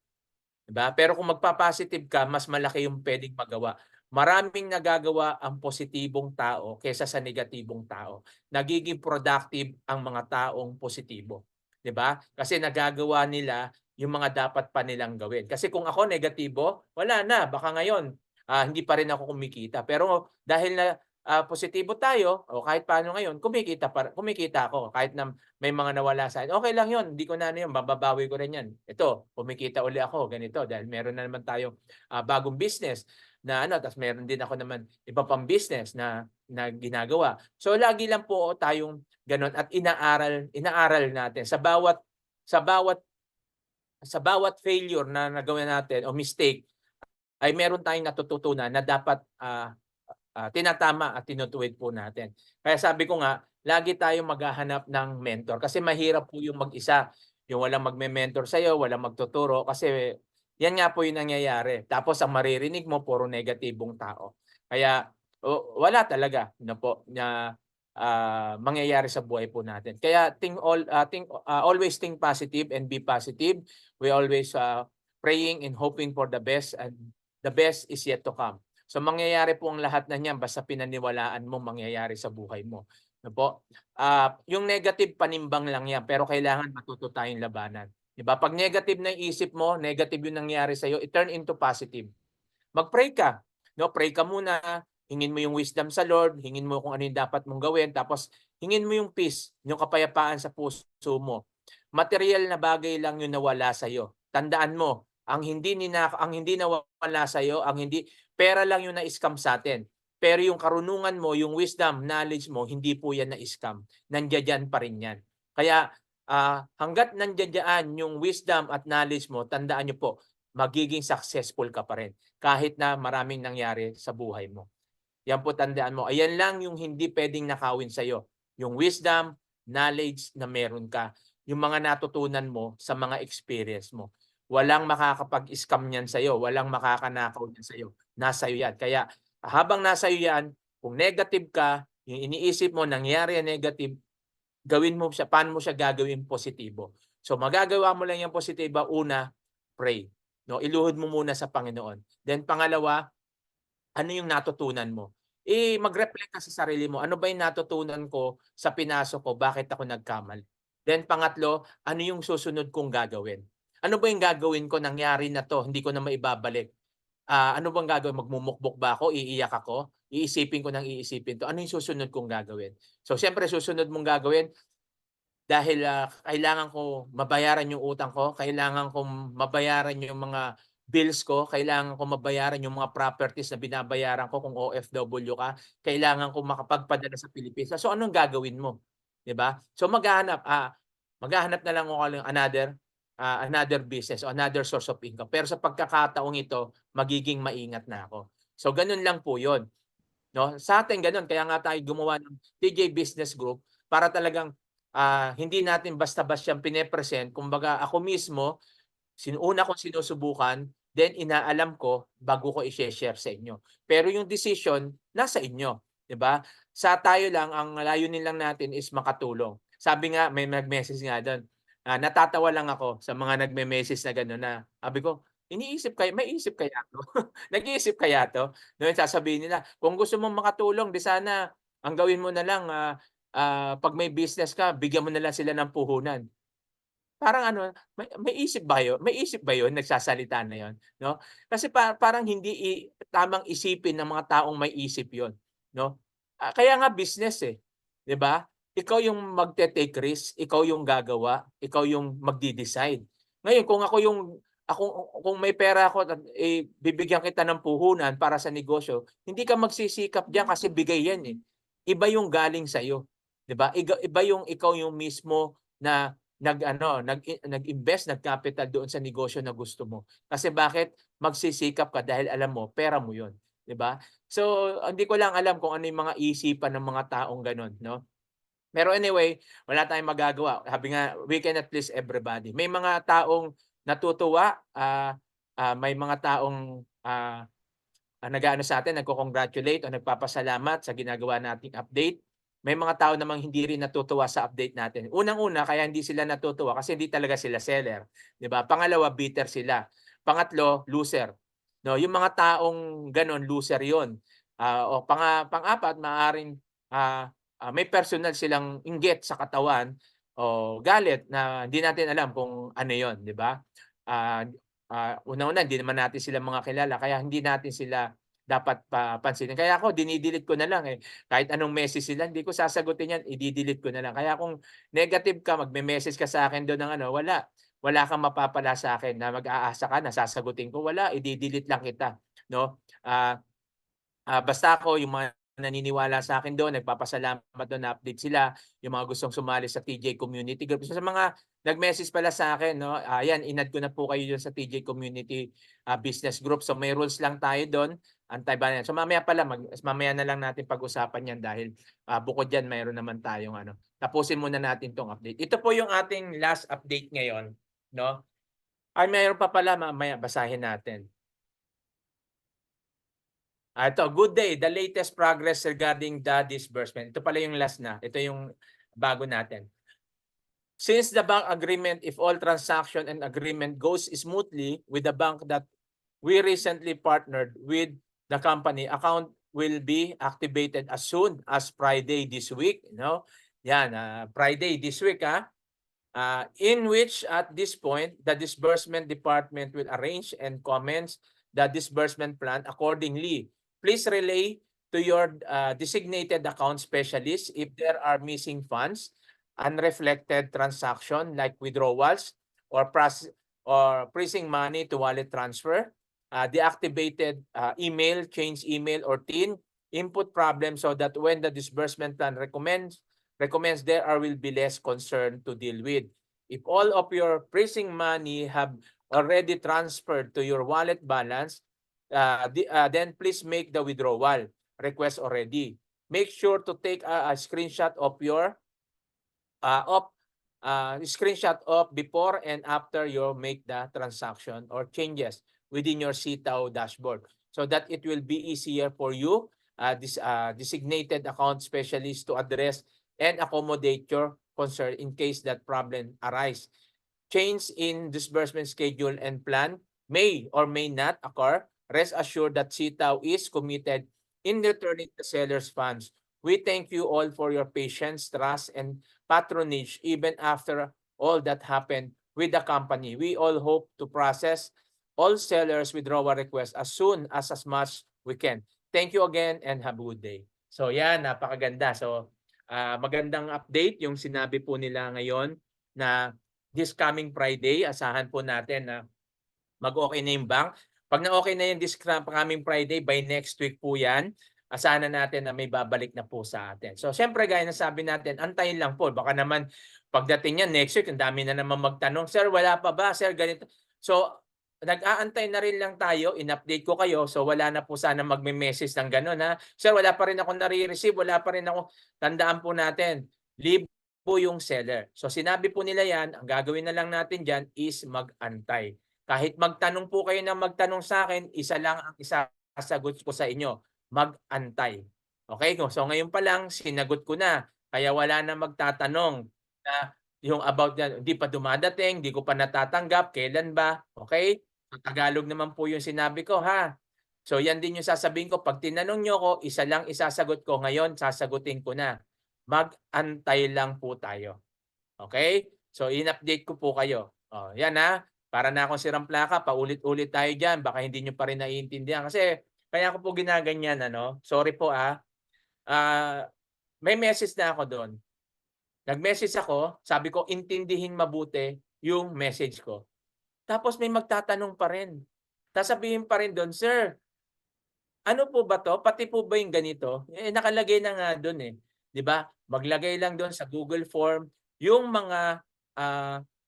A: 'Di ba? Pero kung magpa-positive ka, mas malaki yung puwedeng magawa. Maraming nagagawa ang positibong tao kaysa sa negatibong tao. Nagiging productive ang mga taong positibo, 'di ba? Kasi nagagawa nila yung mga dapat pa nilang gawin. Kasi kung ako negatibo, wala na, baka ngayon, hindi pa rin ako kumikita. Pero dahil na, positibo tayo o kahit paano ngayon kumikita ako kahit na may mga nawala sa'kin, okey lang 'yun, hindi ko na ano 'yun, mababawi ko rin 'yan. Ito, kumikita uli ako ganito dahil meron na naman tayong, bagong business na ano, ta's meron din ako naman iba pang business na ginagawa. So, lagi lang po tayong gano'n at inaaral natin sa bawat sa bawat failure na nagawa natin o mistake ay meron tayong natututunan na dapat, tinatama at tinutuwid po natin. Kaya sabi ko nga, lagi tayong maghahanap ng mentor kasi mahirap po yung mag-isa, yung walang magme-mentor sa'yo, walang magtuturo kasi yan nga po yung nangyayari. Tapos ang maririnig mo puro negatibong tao. Kaya wala talaga na po na, mangyayari sa buhay po natin. Kaya always think positive and be positive. We always, praying and hoping for the best and the best is yet to come. So mangyayari po ang lahat na niyan basta pinaniwalaan mo mangyayari sa buhay mo, ano po? Yung negative panimbang lang 'yan pero kailangan matuto tayong labanan, 'di ba? 'Pag negative na yung isip mo, negative yung nangyari sa'yo, i-turn into positive. Mag-pray ka, 'no? Pray ka muna, hingin mo yung wisdom sa Lord, hingin mo kung ano yung dapat mong gawin, tapos hingin mo yung peace, yung kapayapaan sa puso mo. Material na bagay lang yung nawala sa'yo. Tandaan mo, ang hindi nawala sa'yo, ang hindi pera lang yung na-scam sa'tin. Pero yung karunungan mo, yung wisdom, knowledge mo, hindi po yan na-scam. Nandiya-diyan pa rin yan. Kaya, hangga't nandiya-diyan yung wisdom at knowledge mo, tandaan niyo po, magiging successful ka pa rin kahit na maraming nangyari sa buhay mo. Yan po tandaan mo. Ayan lang yung hindi puwedeng nakawin sa'yo, yung wisdom, knowledge na meron ka, yung mga natutunan mo sa mga experience mo. Walang makakapag-scam niyan sa'yo, walang makakanakaw niyan sa'yo, nasa iyo yan. Kaya habang nasa iyo yan, kung negative ka, yung iniisip mo nangyari ang negative, gawin mo siya, paano mo siya gagawin positibo. So magagawa mo lang yung positibo, una, pray. No, iluhod mo muna sa Panginoon. Then pangalawa, ano yung natutunan mo? Mag-reflect ka sa sarili mo. Ano ba yung natutunan ko sa pinasok ko? Bakit ako nagkamali? Then pangatlo, ano yung susunod kong gagawin? Ano ba yung gagawin ko? Nangyari na 'to, hindi ko na maibabalik. Ano bang gagawin? Magmumukmok ba ako? Iiyak ako? Iisipin ko ng iisipin 'to. Ano yung susunod kong gagawin? So siyempre susunod mong gagawin dahil, kailangan ko mabayaran yung utang ko, kailangan kong mabayaran yung mga bills ko, kailangan ko mabayaran yung mga properties na binabayaran ko kung OFW ka, kailangan kong makapagpadala sa Pilipinas. So, anong gagawin mo, 'di ba? So, maghahanap na lang ako ng another business o another source of income. Pero sa pagkakataong ito, magiging maingat na ako. So, gano'n lang po 'yon, 'no? Sa atin gano'n, kaya nga tayo gumawa ng TJ Business Group para talagang hindi natin basta-basta siyang pine-present. Kumbaga ako mismo, una kong sinusubukan, then inaalam ko bago ko i-she-share sa inyo. Pero yung decision nasa inyo, 'di ba? Sa tayo lang, ang layunin lang natin is makatulong. Sabi nga, may nag-message nga do'n, natatawa lang ako sa mga nagme-message na gano'n na sabi ko, may isip kaya 'to? Nag-iisip kaya 'to? 'No, sasabihin nila, kung gusto mong makatulong 'di sana ang gawin mo na lang, 'pag may business ka, bigyan mo na lang sila ng puhunan. Parang ano, may isip ba 'yun, nagsasalita na 'yun, 'no? Kasi parang hindi tamang isipin ng mga taong may isip 'yun, 'no? Kaya nga business, eh, 'di ba? Ikaw yung magte-take risk, ikaw yung gagawa, ikaw yung magde-decide. Ngayon kung may pera ako at, bibigyan kita ng puhunan para sa negosyo, hindi ka magsisikap diyan kasi bigay 'yan, eh. Iba yung galing sa'yo, 'di ba? Iba yung ikaw yung mismo na nag-invest, nag-capital doon sa negosyo na gusto mo. Kasi bakit? Magsisikap ka dahil alam mo pera mo 'yun, 'di ba? So, hindi ko lang alam kung ano yung mga isipan ng mga taong gano'n, 'no? Pero anyway, wala tayong magagawa. Sabi nga, we cannot please everybody. May mga taong natutuwa, may mga taong, nag-aano sa atin, nagko-congratulate o nagpapasalamat sa ginagawa nating update. May mga tao namang hindi rin natutuwa sa update natin. Unang-una, kaya hindi sila natutuwa kasi hindi talaga sila seller, 'di ba? Pangalawa, bitter sila. Pangatlo, loser. No, yung mga taong gano'n, loser 'yon. O pang-apat, maaaring may personal silang inggit sa katawan o galit na hindi natin alam kung ano 'yon, 'di ba? Ah, Unang-una hindi naman natin sila mga kilala kaya hindi natin sila dapat pansinin. Kaya ako dini-delete ko na lang, eh. Kahit anong message sila hindi ko sasagutin 'yan, i-de-delete ko na lang. Kaya kung negative ka, magme-message ka sa akin do'n ng ano, wala kang mapapala sa akin na mag-aasa ka na sasagutin ko, wala, i-de-delete lang kita, 'no? Basta ako yung mga naniniwala sa akin doon, nagpapasalamat doon, na-update sila, yung mga gustong sumali sa TJ Community Group. So, sa mga nag-message pala sa akin 'no, 'yan in-add ko na po kayo do'n sa TJ Community, Business Group. So, may rules lang tayo do'n, antay-bayan. So, mamaya na lang natin pag-usapan 'yan dahil, bukod diyan mayroon naman tayong ano, tapusin muna natin 'tong update. Ito po yung ating last update ngayon 'no. Ay mayroon pa pala, mamaya basahin natin. Ito, good day. The latest progress regarding the disbursement. Ito pala yung last na. Ito yung bago natin. Since the bank agreement, if all transaction and agreement goes smoothly with the bank that we recently partnered with the company, account will be activated as soon as Friday this week. Yan, Friday this week, in which at this point, the disbursement department will arrange and commence the disbursement plan accordingly. Please relay to your designated account specialist if there are missing funds, unreflected transaction like withdrawals or freezing money to wallet transfer, deactivated email, change email or TIN, input problem so that when the disbursement plan recommends there will be less concern to deal with. If all of your freezing money have already transferred to your wallet balance, then please make the withdrawal request already. Make sure to take a screenshot of your screenshot of before and after you make the transaction or changes within your Sitaw dashboard so that it will be easier for you, this designated account specialist, to address and accommodate your concern in case that problem arise. Change in disbursement schedule and plan may or may not occur. Rest assured that Sitaw is committed in returning the seller's funds. We thank you all for your patience, trust, and patronage even after all that happened with the company. We all hope to process all sellers' withdrawal requests as soon as much we can. Thank you again and have a good day. So yan, napakaganda. So magandang update yung sinabi po nila ngayon na this coming Friday, asahan po natin na mag-okay na yung bank. Pag na-okay na yung this coming Friday, by next week po yan, asahan na natin na may babalik na po sa atin. So, syempre, gaya na sabi natin, antayin lang po. Baka naman, pagdating niya next week, ang dami na naman magtanong, Sir, wala pa ba? Sir, ganito. So, nag-aantay na rin lang tayo, in-update ko kayo. So, wala na po sana magme-message ng gano'n, ha? Sir, wala pa rin ako nare-receive, wala pa rin ako. Tandaan po natin, libre po yung seller. So, sinabi po nila yan, ang gagawin na lang natin dyan is mag-antay. Kahit magtanong po kayo ng magtanong sa akin, isa lang ang isasagot ko sa inyo, mag-antay. Okay? So ngayon pa lang, sinagot ko na. Kaya wala na magtatanong na yung about yan, hindi pa dumadating, hindi ko pa natatanggap, kailan ba? Okay? So, Tagalog naman po yung sinabi ko, ha? So yan din yung sasabihin ko. Pag tinanong nyo ko, isa lang isasagot ko. Ngayon, sasagutin ko na. Mag-antay lang po tayo. Okay? So in-update ko po kayo. Yan ha. Para na akong sirang plaka, paulit-ulit tayo diyan, baka hindi niyo pa rin naiintindihan. Kasi kaya ko po ginaganyan, ano. Sorry po may message na ako doon. Nag-message ako, sabi ko intindihin mabuti yung message ko. Tapos may magtatanong pa rin. Sasabihin pa rin doon, "Sir, ano po ba 'to? Pati po ba yung ganito?" Eh, nakalagay na nga doon, eh, 'di ba? Maglagay lang doon sa Google Form yung mga,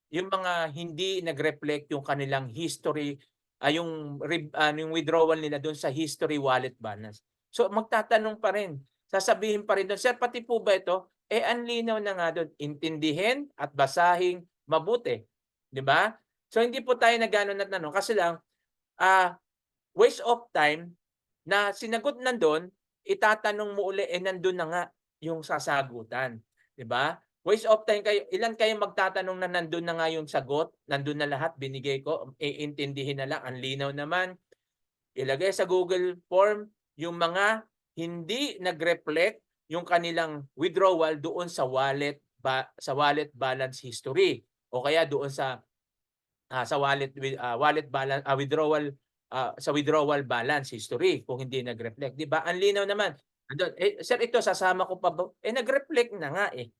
A: yung mga hindi nag-reflect yung kanilang history, yung withdrawal nila doon sa history wallet balance. So, magtatanong pa rin, sasabihin pa rin doon, "Sir, pati po ba ito?" Eh, ang linaw na nga doon, intindihin at basahin mabuti, 'di ba? So, hindi po tayo nag-aano ng tanong kasi lang, ah, waste of time na sinagot nandun, itatanong mo uli, eh, nandun na nga yung sasagutan, 'di ba? Waste of time kayo. Ilan kayong magtatanong na nandun na nga yung sagot, nandun na lahat, binigay ko, iintindihin na lang, ang linaw naman. Ilagay sa Google Form yung mga hindi nag-reflect yung kanilang withdrawal doon sa wallet balance history o kaya doon sa wallet balance, sa withdrawal balance history kung hindi nag-reflect, 'di ba? Ang linaw naman. Andun, eh, sir, ito sasama ko pa ba? Eh, nag-reflect na nga, eh.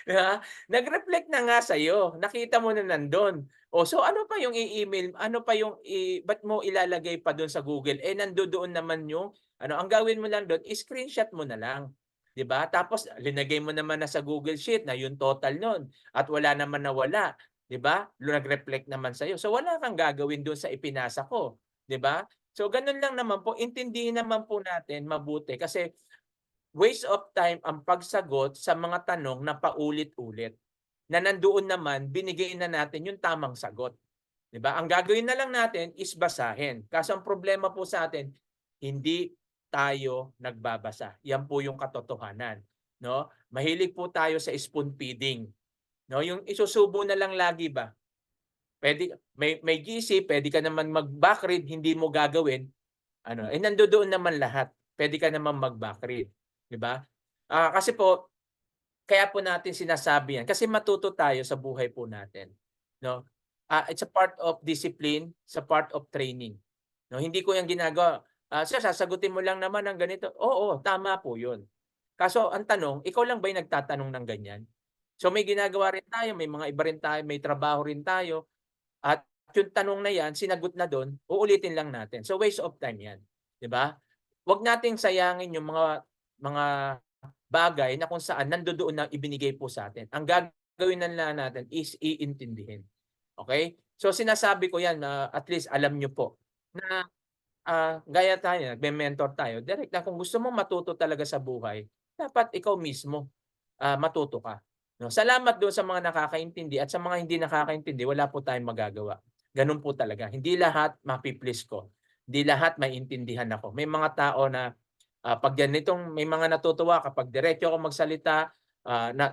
A: 'Di ba? Nag-reflect na nga sa'yo, nakita mo na nandun. O so ano pa yung i-email, ano pa yung ba't mo ilalagay pa dun sa Google, eh, nandodoon naman yung ano, ang gawin mo lang dun, screenshot mo na lang, 'di ba? Tapos linagay mo naman na sa Google Sheet na yung total nun at wala naman nawala. 'Di ba? Nag-reflect naman sa'yo. So wala kang gagawin do'n sa ipinasa ko, 'di ba? So gano'n lang naman po, intindihin naman po natin mabuti kasi waste of time ang pagsagot sa mga tanong na paulit-ulit. Na nandoon naman binigay na natin yung tamang sagot, 'di ba? Ang gagawin na lang natin is basahin. Kaso ang problema po sa atin, hindi tayo nagbabasa. Yan po yung katotohanan, 'no? Mahilig po tayo sa spoon feeding. No, yung isusubo na lang lagi ba? Puwede may GC, puwede ka naman mag-back read, hindi mo gagawin, ano, eh, nandodoon naman lahat. Puwede ka naman mag-back read, 'di ba? Kasi po kaya po natin sinasabi 'yan kasi matuto tayo sa buhay po natin, 'no? It's a part of discipline, it's a part of training, 'no? Hindi ko 'yan ginagawa, "Sir, sasagutin mo lang naman ng ganito." Oo, tama po 'yun. Kaso ang tanong, ikaw lang ba yung nagtatanong ng ganyan? So may ginagawa rin tayo, may mga iba rin tayo, may trabaho rin tayo at yung tanong na yan sinagot na dun, uulitin lang natin. So waste of time yan, 'di ba? Huwag nating sayangin yung mga bagay na kung saan nandodoon na ibinigay po sa atin. Ang gagawin na lang natin is iintindihin. Okay? So sinasabi ko yan na at least alam niyo po na gaya tayo, nagme-mentor tayo, direct na kung gusto mong matuto talaga sa buhay, dapat ikaw mismo matuto ka. No, salamat doon sa mga nakakaintindi at sa mga hindi nakakaintindi wala po tayong magagawa. Gano'n po talaga. Hindi lahat mapi-please ko. Hindi lahat maiintindihan ako. May mga tao na 'pag ganitong may mga natutuwa kapag diretso ako magsalita,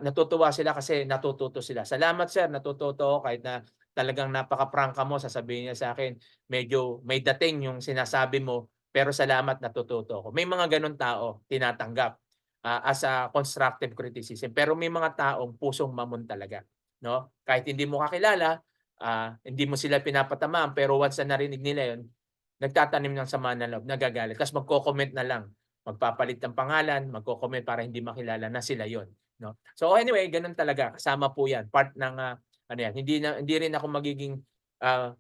A: natutuwa sila kasi natututo sila. "Salamat sir, natututo ako kahit na talagang napaka-prangka mo." Sasabihin niya sa'kin, "Medyo may dating yung sinasabi mo, pero salamat natututo ako." May mga gano'ng tao, tinatanggap, as a constructive criticism. Pero may mga taong pusong mamon talaga, 'no? Kahit hindi mo kakilala, hindi mo sila pinapatamaan, pero once na narinig nila 'yun, nagtatanim ng sama ng loob, nagagalit, ta's magko-comment na lang. Magpapalit ng pangalan, magko-comment para hindi makilala na sila yon, 'no? So anyway, gano'n talaga, kasama po 'yan, part ng, ano 'yan, hindi rin ako magiging,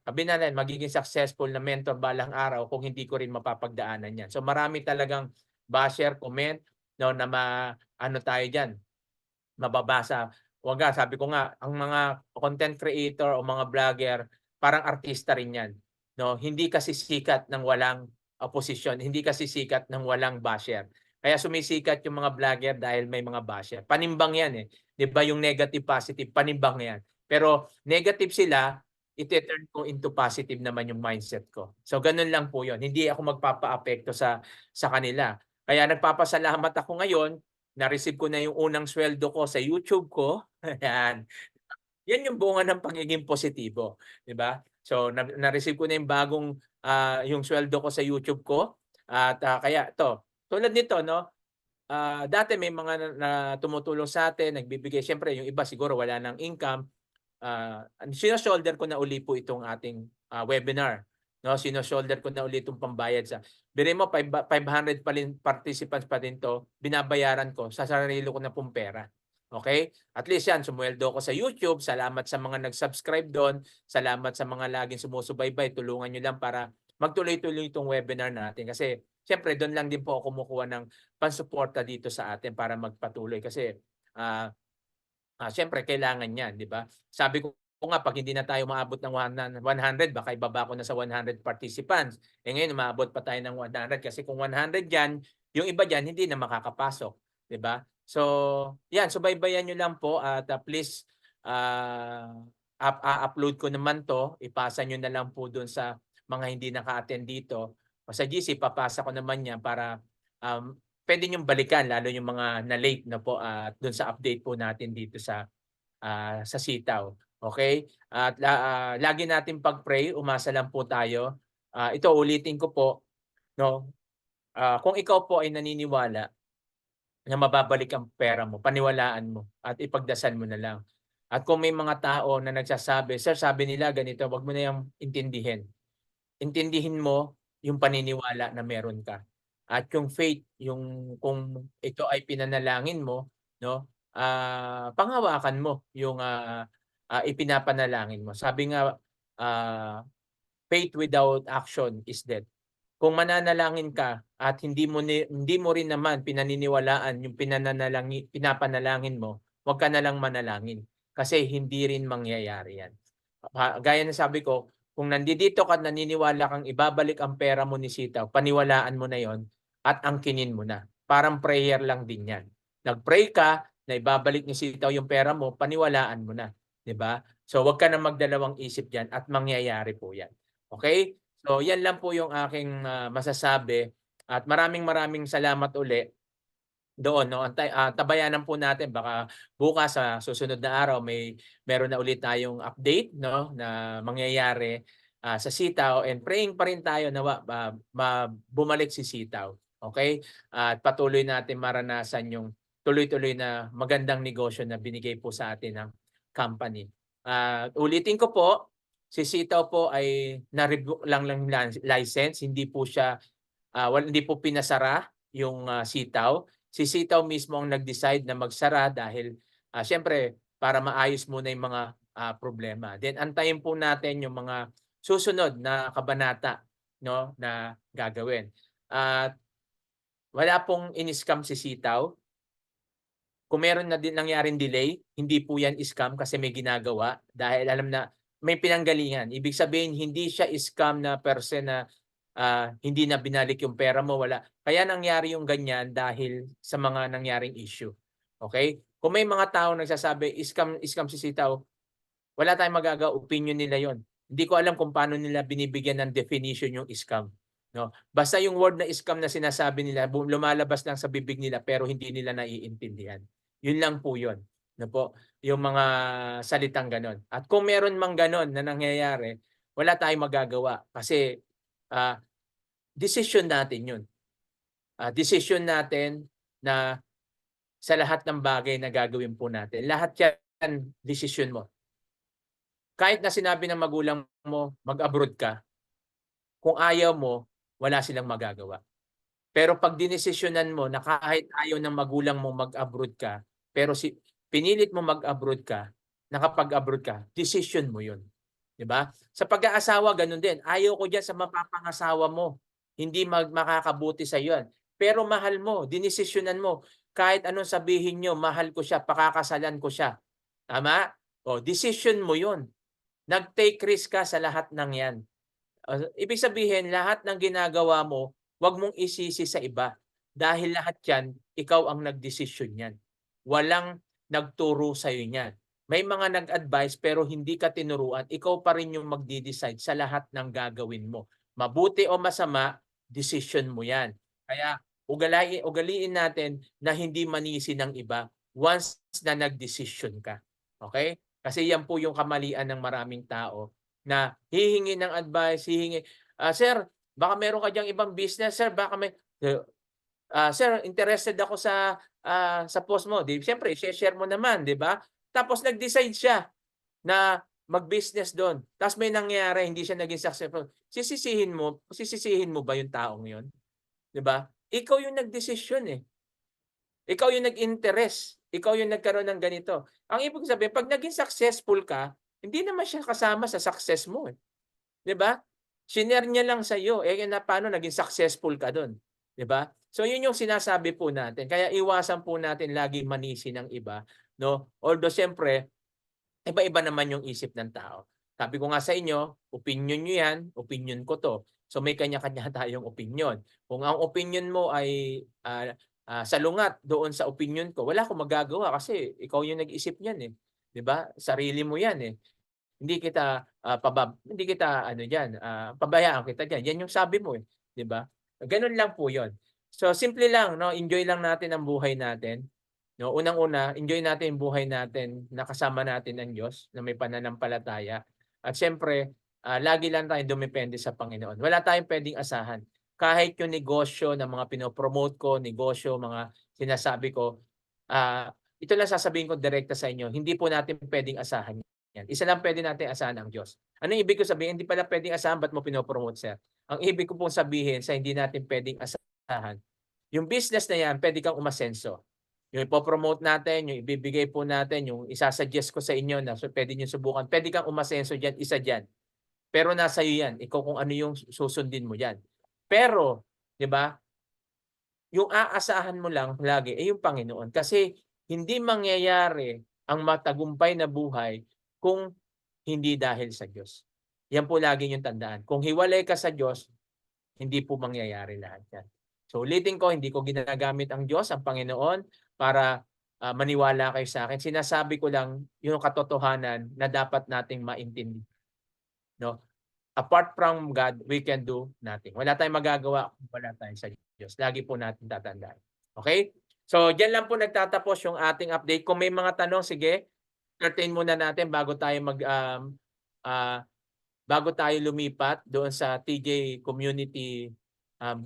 A: sabihin na natin magiging successful na mentor balang araw kung hindi ko rin mapapagdaanan 'yan. So marami talagang basher, comment, 'no, na ano tayo diyan, mababasa. Wag nga, sabi ko nga, ang mga content creator o mga vlogger, parang artista rin 'yan, 'no? Hindi kasi sikat ng walang oposisyon, hindi kasi sikat ng walang basher. Kaya sumisikat yung mga vlogger dahil may mga basher. Panimbang 'yan, eh, 'di ba yung negative, positive, panimbang 'yan. Pero negative sila, ite-turn ko into positive naman yung mindset ko. So gano'n lang po 'yun, hindi ako magpapaapekto sa kanila. Kaya nagpapasalamat ako ngayon, na-receive ko na yung unang sweldo ko sa YouTube ko, ayan. Yan yung bunga ng pagiging positibo, 'di ba? So na-receive ko na yung bagong, yung sweldo ko sa YouTube ko at, kaya 'to, tulad nito 'no, dati may mga na tumutulong sa'tin, nagbibigay, siyempre yung iba siguro wala ng income. Shino-shoulder ko na uli po itong ating, webinar, 'no, shino-shoulder ko na uli itong pambayad sa biruin mo 500 pa rin participants pa din 'to, binabayaran ko sa sarili ko na pong pera, okey? At least 'yan, sumweldo ako sa YouTube, salamat sa mga nag-subscribe do'n, salamat sa mga laging sumusubaybay, tulungan niyo lang para magtuloy-tuloy itong webinar natin kasi siyempre do'n lang din po ako kumukuha ng pansuporta dito sa atin para magpatuloy kasi, ah siyempre kailangan niyan, 'di ba? Sabi ko nga 'pag hindi na tayo umaabot ng 100 baka ibaba ko na sa 100 participants. Eh, ngayon umaabot pa tayo ng 100 kasi kung 100 diyan, yung iba diyan hindi na makakapasok, 'di ba? So, 'yan, subaybayan niyo lang po at, please, ah, upload ko naman 'to, ipasa niyo na lang po do'n sa mga hindi naka-attend dito. O sa GC papasa ko naman 'yan para, puwede niyong balikan lalo yung mga na-late na po at do'n sa update po natin dito sa sitaw, okey? At lagi nating pag-pray, umasa lang po tayo. Ito ulitin ko po 'no, kung ikaw po ay naniniwala na mababalik ang pera mo, paniwalaan mo at ipagdasal mo na lang. At kung may mga tao na nagsasabi, "Sir, sabi nila ganito," 'wag mo na 'yang intindihin. Intindihin mo yung paniniwala na meron ka at yung faith, yung kung ito ay pinanalangin mo 'no, panghawakan mo yung, ipinapanalangin mo. Sabi nga, faith without action is dead. Kung mananalangin ka at hindi mo rin naman pinaniniwalaan yung pinapanalangin mo, 'wag ka na lang manalangin kasi hindi rin mangyayari 'yan. Gaya ng sabi ko, kung nandidito ka at naniniwala kang ibabalik ang pera mo ni Sitaw, paniwalaan mo na 'yon at angkinin mo na. Parang prayer lang din 'yan. Nag-pray ka na ibabalik ni Sitaw yung pera mo, paniwalaan mo na, 'di ba? So, 'wag ka na magdalawang isip diyan at mangyayari po 'yan, okey? So, 'yan lang po yung aking, masasabi at maraming maraming salamat uli doon 'no, tabayanan po natin baka bukas sa susunod na araw meron na ulit tayong update 'no, na mangyayari, sa sitaw and praying pa rin tayo nawa bumalik si sitaw, okey? At patuloy natin maranasan yung tuloy-tuloy na magandang negosyo na binigay po sa atin ng company. Ulitin ko po, si sitaw po ay na-revoke lang license, hindi po siya, hindi po pinasara yung, sitaw. Si sitaw mismo ang nag-decide na magsara dahil, siyempre para maayos muna yung mga, problema. Then antayin po natin yung mga susunod na kabanata 'no, na gagawin. At wala pong in-scam si sitaw. Kung meron na din nangyaring delay, hindi po 'yan scam kasi may ginagawa dahil alam na may pinanggalingan. Ibig sabihin hindi siya scam na per se na, hindi na binalik yung pera mo, wala. Kaya nangyari yung ganyan dahil sa mga nangyaring issue, okey? Kung may mga taong nagsasabi, scam si sitaw, wala tayong magagawa, opinion nila yon. Hindi ko alam kung paano nila binibigyan ng definition yung scam, 'no? Basta yung word na scam na sinasabi nila lumalabas lang sa bibig nila pero hindi nila naiintindihan. Yun lang po yun, 'no po, yung mga salitang gano'n. At kung meron mang gano'n na nangyayari, wala tayong magagawa kasi, ah, desisyon natin yun. Desisyon natin na sa lahat ng bagay na gagawin po natin, lahat yan desisyon mo. Kahit na sinabi ng magulang mo mag-abroad ka, kung ayaw mo, wala silang magagawa. Pero 'pag dinesisyonan mo na kahit ayaw ng magulang mo mag-abroad ka, pero pinilit mo mag-abroad ka, nakapag-abroad ka, desisyon mo 'yun, 'di ba? Sa pag-aasawa gano'n din, ayaw ko diyan sa mapapangasawa mo, hindi makakabuti sa'yo 'yan. Pero mahal mo, dinesisyonan mo, kahit anong sabihin niyo, mahal ko siya, pakakasalan ko siya, tama? O desisyon mo 'yun. Nag-take risk ka sa lahat ng 'yan. Ibig sabihin lahat ng ginagawa mo, 'wag mong isisi sa iba. Dahil lahat 'yan, ikaw ang nagdesisyon niyan. Walang nagturo sa'yo niyan. May mga nag-advice pero hindi ka tinuruan, ikaw pa rin yung magde-decide sa lahat ng gagawin mo. Mabuti o masama, desisyon mo 'yan. Kaya ugaliin natin na hindi manisi ng iba once na nagdesisyon ka, okey? Kasi 'yan po yung kamalian ng maraming tao na hihingi ng advice, "Sir, baka meron ka diyang ibang business sir, baka may" "Sir, interested ako sa post mo." 'Di siyempre i-she-share mo naman, 'di ba? Tapos nag-decide siya na mag-business dun, ta's may nangyari hindi siya naging successful, sisisihin mo ba yung taong yun, 'di ba? Ikaw yung nagdesisyon, eh. Ikaw yung nag-interest, ikaw yung nagkaroon ng ganito. Ang ibig sabihin 'pag naging successful ka, hindi naman siya kasama sa success mo, eh, 'di ba? Shinare niya lang sa'yo, eh, na paano naging successful ka dun, 'di ba? So yun yung sinasabi po natin, kaya iwasan po natin laging manisi ng iba, 'no? Although siyempre iba-iba naman yung isip ng tao. Sabi ko nga sa inyo, opinyon niyo 'yan, opinyon ko 'to. So may kanya-kanya tayong opinyon. Kung ang opinyon mo ay, salungat doon sa opinyon ko, wala akong magagawa kasi ikaw yung nag-isip niyan, eh, 'di ba? Sarili mo 'yan, eh. Hindi kita ano diyan, pabayaan kita diyan. 'Yan yung sabi mo, eh, 'di ba? Gano'n lang po 'yon. So simple lang 'no, enjoy lang natin ang buhay natin. 'No, unang-una, enjoy natin yung buhay natin na kasama natin ang Diyos, na may pananampalataya. At siyempre, lagi lang tayong dumepende sa Panginoon. Wala tayong puwedeng asahan. Kahit yung negosyo na mga pino-promote ko, negosyo, mga sinasabi ko, ito lang sasabihin ko direkta sa inyo, hindi po natin puwedeng asahan 'yan. Isa lang puwede nating asahan, ang Diyos. Ano yung ibig ko sabihin? Hindi pala puwedeng asahan, ba't mo pino-promote, sir? Ang ibig ko pong sabihin sa hindi natin puwedeng asahan, yung business na 'yan puwede kang umasenso. Yung ipo-promote natin, yung ibibigay po natin, yung isa-suggest ko sa inyo na puwede niyong subukan, puwede kang umasenso diyan, isa diyan. Pero nasa iyo 'yan, ikaw kung ano yung susundin mo diyan. Pero, 'di ba, yung aasahan mo lang lagi ay yung Panginoon. Kasi hindi mangyayari ang matagumpay na buhay kung hindi dahil sa Diyos. Yan po lagi niyong tandaan. Kung hiwalay ka sa Diyos, hindi po mangyayari lahat yan. So ulitin ko, hindi ko ginagamit ang Diyos, ang Panginoon, para maniwala kayo sa akin. Sinasabi ko lang yung katotohanan na dapat nating maintindihan. No? Apart from God, we can do nothing. Wala tayong magagawa kung wala tayo sa Diyos. Lagi po natin tatandaan. Okay? So, diyan lang po nagtatapos yung ating update. Kung may mga tanong, sige, entertain muna natin ah, bago tayo lumipat doon sa TJ Community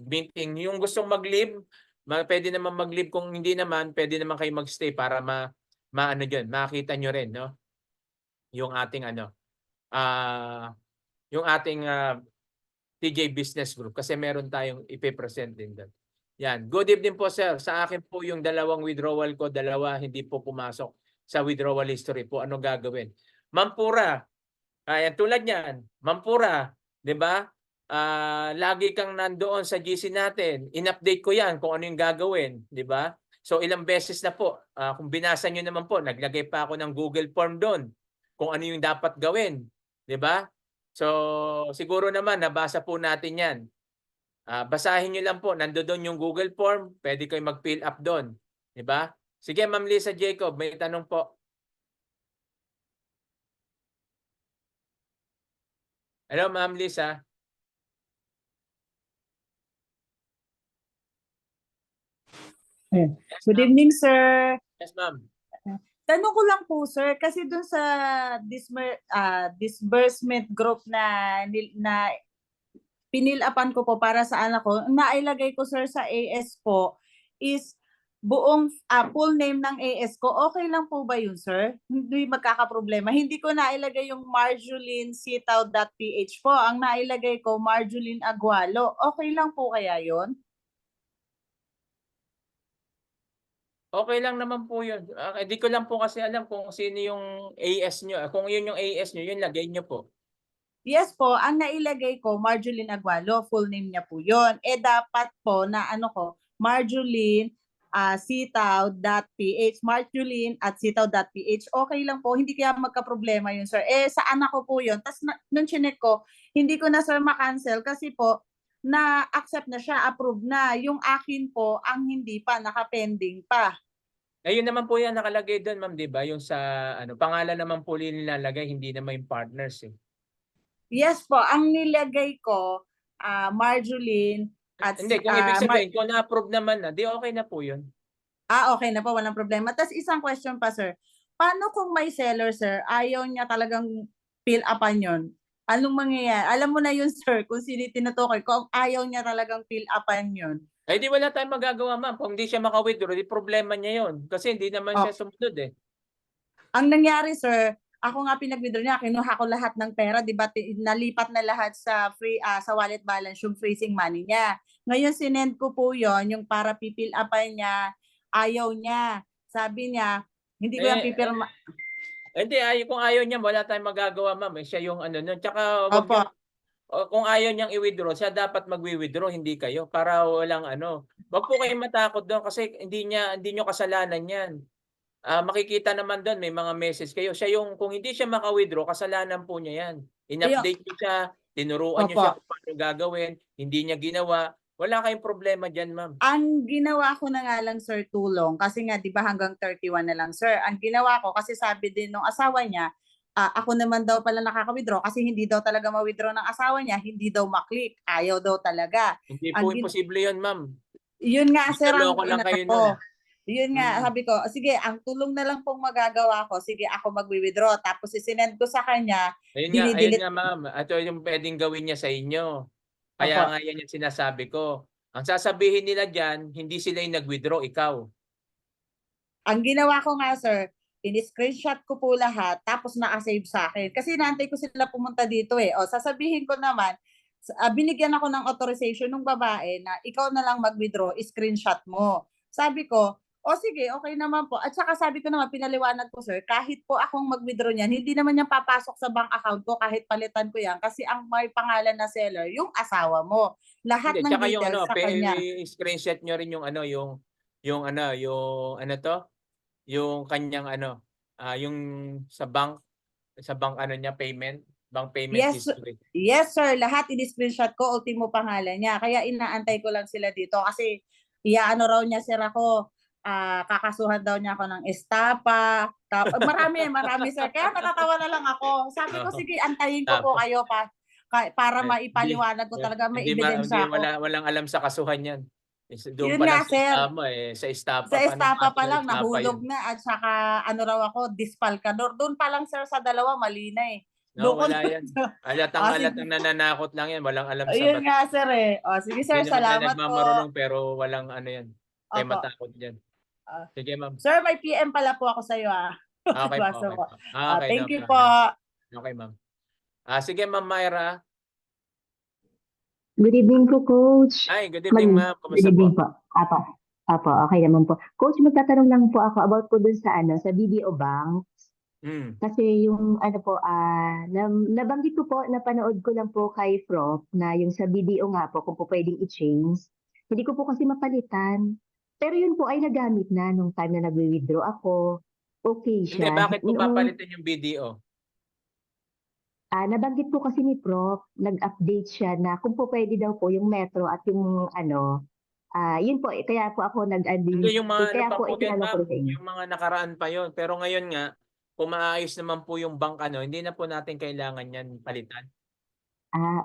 A: Meeting. Yung gustong mag-leave, pwede naman mag-leave. Kung hindi naman, pwede naman kayo mag-stay para maano diyan, makita nyo rin, no? Yung ating yung ating TJ Business Group kasi meron tayong ipe-present din doon. Yan. Good evening po, sir. Sa akin po yung dalawang withdrawal ko, dalawa hindi po pumasok sa withdrawal history po. Ano gagawin? Ma'am Pura, ayan, tulad niyan, Ma'am Pura, 'di ba? Lagi kang nandoon sa GC natin. In-update ko 'yan kung ano yung gagawin, 'di ba? So ilang beses na po, kung binasa niyo naman po, naglagay pa ako ng Google Form doon kung ano yung dapat gawin, 'di ba? So siguro naman nabasa po natin 'yan. Basahin niyo lang po, nandoon yung Google Form, pwede kayong mag-fill up doon, 'di ba? Sige, Ma'am Lisa Jacob, may tanong po. Hello, Ma'am Lisa. Yes,
B: Good
A: ma'am.
B: evening, sir.
A: Yes, ma'am.
B: Tanong ko lang po, sir, kasi dun sa disbursement group na pinilapan ko po para sa anak ko, nailagay ko, sir, sa AS po is buong full name ng AS ko. Okay lang po ba yun, sir? Hindi magkakaproblema. Hindi ko nailagay yung marjolinesitaw.ph po. Ang nailagay ko, Marjoline Agualo. Okay lang po kaya yun?
A: Okay lang naman po yun. Hindi ko lang po kasi alam kung sino yung AS nyo. Kung yun yung AS nyo, yun lagay nyo po.
B: Yes po, ang nailagay ko, Marjoline Agualo, full name niya po yun. Dapat po na ano ko, Marjoline sitaw.ph, Marjoline at sitaw.ph. Okay lang po, hindi kaya magka-problema yun, sir. Sa anak ko po yun. Tapos nung chinek ko, hindi ko na, sir, ma-cancel kasi po, na-accept na siya, approved na. Yung akin po, ang hindi pa, naka-pending pa.
A: Ayun naman po yan nakalagay doon, ma'am, 'di ba? Yung sa pangalan naman po nilalagay, hindi naman yung partners eh.
B: Yes po, ang nilagay ko, Marjoline at
A: Hindi, kung ibig sabihin, kung na-approve naman na, di okay na po yun.
B: okay na po, walang problema. Tapos isang question pa, sir. Paano kung may seller, sir, ayaw niya talagang fill upan yun? Anong mangyayari? Alam mo na yun, sir, kung sino tinutukoy. Kung ayaw niya talagang fill upan yun.
A: Ay di wala tayong magagawa, ma'am. Kung hindi siya maka-withdraw, di problema niya yun. Kasi hindi naman siya sumunod eh.
B: Ang nangyari, sir, ako nga pinag-withdraw niya, kinuha ko lahat ng pera, di ba, nalipat na lahat sa sa wallet balance yung freezing money niya. Ngayon sinend ko po yon yung para pipil upan niya, ayaw niya. Sabi niya, hindi ko yan pipirma.
A: Hindi, kung ayaw niya, wala tayong magagawa, ma'am. Siya yung ano nun. Tsaka wag
B: Opo.
A: niyo, kung ayaw niyang i-withdraw, siya dapat magwi-withdraw, hindi kayo. Para walang ano. Wag po kayong matakot doon kasi hindi niyo kasalanan yan. Makikita naman doon, may mga message kayo. Siya yung, kung hindi siya maka-withdraw, kasalanan po niya yan. In-update niyo siya, tinuruan niyo
B: Opo.
A: siya kung paano gagawin, hindi niya ginawa. Wala kayong problema dyan, ma'am.
B: Ang ginawa ko na nga lang, sir, tulong. Kasi nga, di ba hanggang 31 na lang, sir. Ang ginawa ko, kasi sabi din nung asawa niya, ako naman daw pala nakaka-withdraw kasi hindi daw talaga ma-withdraw ng asawa niya, hindi daw maklik. Ayaw daw talaga.
A: Hindi po imposible yun, ma'am.
B: Yun nga, sir, ang
A: Niloloko lang kayo
B: ko.
A: nun.
B: Yun nga, sabi ko, sige, ang tulong na lang pong magagawa ko, sige, ako mag-withdraw. Tapos isinend ko sa kanya,
A: Ayun nga, ma'am. Ito yung pwedeng gawin niya sa inyo. Kaya
B: Opo.
A: nga yan yung sinasabi ko. Ang sasabihin nila dyan, hindi sila yung nag-withdraw, ikaw.
B: Ang ginawa ko nga, sir, in-screenshot ko po lahat, tapos naka-save sa akin. Kasi naantay ko sila pumunta dito eh. O, sasabihin ko naman, binigyan ako ng authorization ng babae na ikaw na lang mag-withdraw, screenshot mo. Sabi ko, o sige, okay naman po. At saka sabi ko naman, pinaliwanag ko, sir, kahit po akong mag-withdraw niyan, hindi naman yan papasok sa bank account ko kahit palitan ko yan. Kasi ang may pangalan na seller, yung asawa mo. Lahat
A: Hindi,
B: ng
A: tsaka yung
B: details sa kanya.
A: screenshot nyo rin yung yung kanyang yung sa bank niya bank payment
B: Yes,
A: history.
B: yes, sir. Lahat in-screenshot ko, ultimo pangalan niya. Kaya inaantay ko lang sila dito kasi iaano raw niya, sir, ako, kakasuhan daw niya ako ng estapa. Marami, sir. Kaya natatawa na lang ako. Sabi ko, sige, antayin ko po kayo para maipaliwanag ko talaga, may ebidensya ako.
A: Walang alam sa kasuhan yan. Doon
B: Yun
A: pa lang
B: nga,
A: sa
B: sir.
A: estapa sa estapa
B: Sa
A: pa,
B: estapa pa
A: napasok
B: lang,
A: estapa
B: nahulog
A: yun.
B: na. At saka, ano raw ako, dispalkador. Doon pa lang, sir, sa dalawa, mali na eh.
A: No,
B: Doon
A: wala
B: ko
A: yan.
B: sige.
A: Halatang nananakot lang yan. Walang alam sa
B: Ayun
A: batas.
B: nga, sir eh. Sige, sir,
A: Hindi naman tayo
B: salamat po.
A: nagmamarunong pero walang ano yan. Tayo
B: Opo.
A: matakot dyan. Sige, ma'am.
B: Sir, may PM pala po ako sa iyo
A: Okay po, okay po. Okay,
B: Thank
A: no
B: you po.
A: problem. Okay, ma'am. Sige, ma'am Myra.
C: Good evening po, Coach.
A: Ay, good evening, ma'am.
C: Good
A: Kumusta
C: evening
A: po?
C: po. Apo, okay naman po. Coach, magtatanong lang po ako about po dun sa sa BDO Bank. Kasi yung nabanggit ko po, napanood ko lang po kay Prof na yung sa BDO nga po, kung po pwedeng i-change. Hindi ko po kasi mapalitan. Pero yun po ay nagamit na nung time na nagwi-withdraw ako. Okay
A: Hindi,
C: siya.
A: bakit po papalitan yung BDO?
C: Nabanggit po kasi ni Prof, nag-update siya na kung po pwede daw po yung Metro at yung Yun po, kaya po ako
A: Hindi, yung mga ano
C: kaya
A: pa
C: po
A: po yun,
C: itinanong ko
A: ma'am,
C: rin sa inyo.
A: yung mga nakaraan pa yun. Pero ngayon nga, kung maayos naman po yung bank ano, hindi na po natin kailangan yan palitan.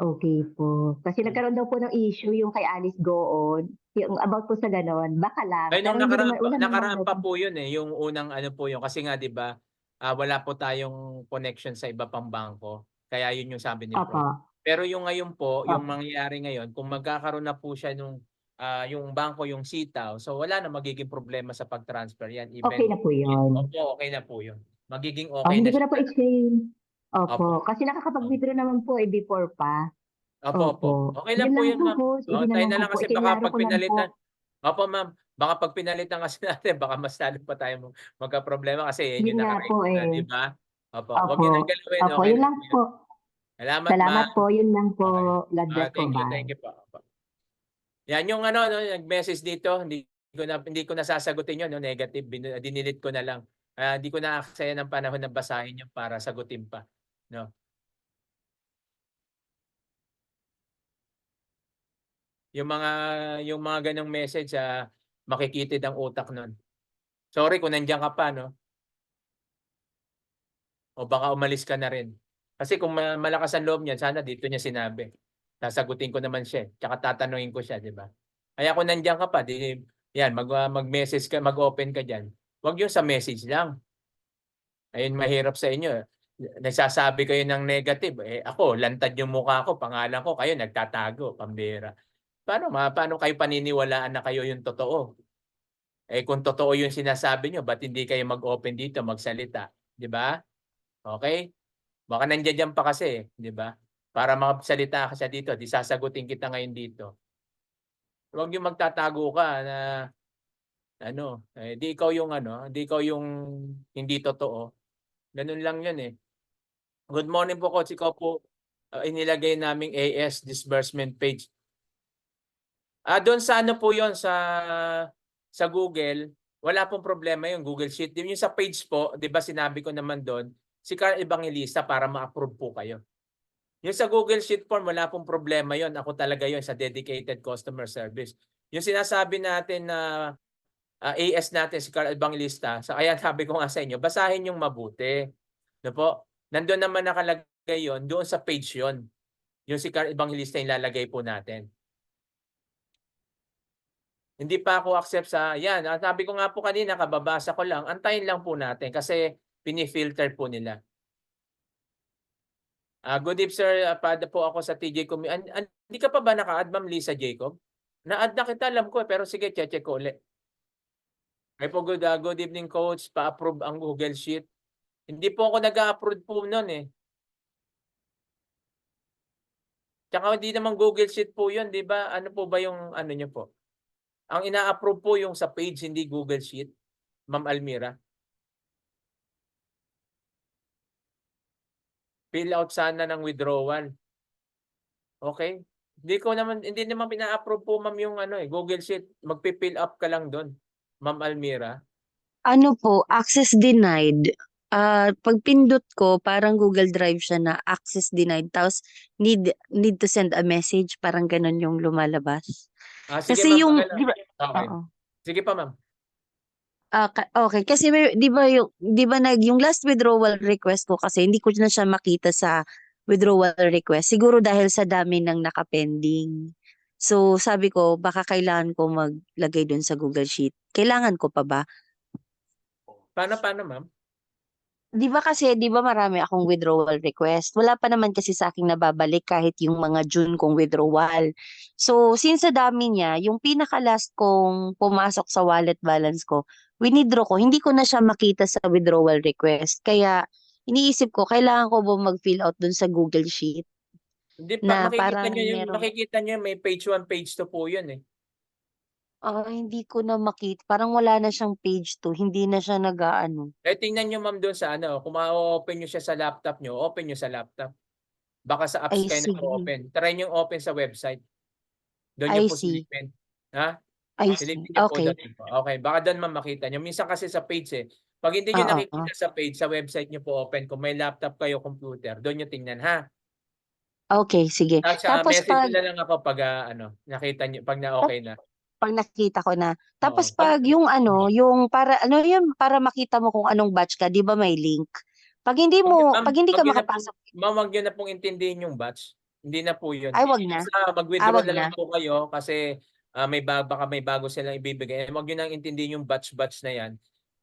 C: Okay po. Kasi
A: Hmm.
C: nagkaroon daw po ng issue yung kay Alice Goon, yung about po sa gano'n, baka lang.
A: Ay,
C: Pero
A: nung
C: hindi naman, wala namang
A: nakaraan pa po yun eh, yung unang ano po yun. Kasi nga, di ba, wala po tayong connection sa iba pang bangko. Kaya yun yung sabi ni
C: Opo,
A: Prof. Pero yung ngayon po, yung
C: opo.
A: mangyayari ngayon, kung magkakaroon na po siya nung yung bangko, yung sitaw, so wala na magiging problema sa pag-transfer yan.
C: Okay
A: Even,
C: na po yun.
A: opo, okay na po yun. Magiging
C: Oh,
A: okay
C: hindi
A: na
C: ko na
A: siya.
C: po explain.
A: Opo.
C: Opo, kasi nakakapag-withdraw naman po before pa.
A: Opo, opo.
C: Opo.
A: Okay lang
C: Yun
A: po
C: lang
A: yun,
C: po,
A: ma'am.
C: boss.
A: Oo, tayo
C: Itinanong
A: na
C: ko
A: lang
C: po.
A: kasi baka
C: Ikinlaro
A: pag
C: ko lang
A: pinalitan,
C: po.
A: opo, ma'am, baka pag pinalitan kasi natin, baka mas lalo pa tayo magkaproblema kasi yun
C: Yun
A: yung
C: nga po
A: naka-extra,
C: eh.
A: di ba? Opo, wag
C: Opo.
A: niyo nang galawin,
C: Opo,
A: okay
C: yun
A: na
C: lang
A: po yun.
C: po.
A: Salamat,
C: Salamat
A: ma'am.
C: po. Yun lang po.
A: Okay.
C: God bless po. Bye.
A: Thank you po. Opo. Yan yung ano, no, nag-message dito, hindi ko na sasagutin yun, no, negative, dinilit ko na lang. Hindi ko na aksaya ng panahon na basahin yun para sagutin pa, no. Yung mga ganong message, makikitid ang utak nun. Sorry kung nandiyan ka pa, no? O baka umalis ka na rin. Kasi kung malakas ang loob niya, sana dito niya sinabi. Sasagutin ko naman siya, tsaka tatanungin ko siya, di ba? Kaya kung nandiyan ka pa, di yan, mag-message ka, mag-open ka diyan. Huwag yung sa message lang. Ayun mahirap sa inyo. Nagsasabi kayo ng negative, ako lantad yung mukha ko, pangalan ko, kayo nagtatago, pambira. Paano kayo paniniwalaan na kayo yung totoo? Kung totoo yung sinasabi niyo, ba't hindi kayo mag-open dito, magsalita, di ba? Okay? Baka nandiyan pa kasi, 'di ba? Para makapagsalita ka siya dito, 'di sasagutin kita ngayon dito. Huwag yung magtatago ka na ano, 'di ikaw yung ano, 'di ikaw yung hindi totoo. Gano'n lang 'yun eh. Good morning po coach, ikaw po inilagay naming AS disbursement page. Do'n sa ano po 'yon sa Google, wala pong problema 'yung Google Sheet. Yung sa page po, 'di ba sinabi ko naman do'n, si Carl Evangelista para ma-approve po kayo. Yung sa Google Sheet form, wala pong problema yon. Ako talaga yon sa dedicated customer service. Yung sinasabi natin na AS natin si Carl Evangelista, kaya sabi ko nga sa inyo, basahin yung mabuti. No po? Nandoon naman nakalagay yon, doon sa page yon. Yung si Carl Evangelista yung lalagay po natin. Hindi pa ako accept sa, yan, sabi ko nga po kanina, kababasa ko lang, antayin lang po natin kasi pinifilter po nila. Good eve sir, pa po ako sa TJ Hindi ka pa ba naka-add, Ma'am Lisa Jacob? Na-add na kita, alam ko, pero sige, check ko ulit. Ay po, good evening coach, pa-approve ang Google Sheet. Hindi po ako nag-a-approve po nun eh. Tsaka hindi naman Google Sheet po yun, di ba? Ano po ba yung ano nyo po? Ang ina-approve po yung sa page, hindi Google Sheet, Ma'am Almira. Fill out sana ng withdrawal. Okay? Hindi naman pina-approve po ma'am yung ano Google Sheet. Magpi-fill up ka lang doon, Ma'am Almira.
D: Ano po, access denied. Pag pindot ko, parang Google Drive siya na access denied. Tapos, need to send a message. Parang ganun yung lumalabas.
A: Sige
D: Kasi
A: ma'am,
D: yung,
A: pakila.
D: di ba,
A: Okay.
D: oo.
A: Sige pa ma'am.
D: Okay, kasi di ba yung last withdrawal request ko kasi hindi ko na siya makita sa withdrawal request. Siguro dahil sa dami ng nakapending. So, sabi ko, baka kailangan ko maglagay dun sa Google Sheet. Kailangan ko pa ba?
A: Paano ma'am?
D: Di ba marami akong withdrawal request? Wala pa naman kasi sa akin nababalik kahit yung mga June kong withdrawal. So, since sa dami niya, yung pinaka-last kong pumasok sa wallet balance ko, winidraw ko, hindi ko na siya makita sa withdrawal request. Kaya, iniisip ko, kailangan ko ba mag-fill out dun sa Google Sheet?
A: Hindi pa,
D: Na parang
A: makikita niyo may page 1, page 2 po yun eh.
D: hindi ko na makita. Parang wala na siyang page 2. Hindi na siya nag-aano.
A: Tingnan niyo ma'am doon sa ano, kung ma-open niyo siya sa laptop niyo, open niyo sa laptop. Baka sa apps
D: Ay,
A: kayo
D: sige.
A: na-open. Try niyo open sa website. Doon niyo
D: I
A: po
D: see.
A: silipin. Ha?
D: I see.
A: Silipin niyo po
D: Okay.
A: doon. Okay, baka doon ma'am makita niyo. Minsan kasi sa page pag hindi niyo
D: Oo.
A: nakikita sa page, sa website niyo po open, kung may laptop kayo, computer, doon niyo tingnan ha.
D: Okay, sige. Tapos
A: Message
D: pag
A: niyo na lang ako pag nakita niyo, pag na okay na.
D: pag nakita ko na. Tapos
A: Oo. Pag
D: pag yung ano, yung para ano yun, para makita mo kung anong batch ka, 'di ba may link?
A: ma'am,
D: Pag hindi ka
A: wag niyo na pong
D: makapasok,
A: ma'am, wag niyo na pong intindihin yung batch. Hindi na po yun.
D: ay wag na.
A: Basta
D: Ah,
A: mag-withdraw
D: wag
A: na
D: na.
A: lang po kayo kasi baka may bago silang ibibigay. Wag niyo nang intindihin yung batch na yan.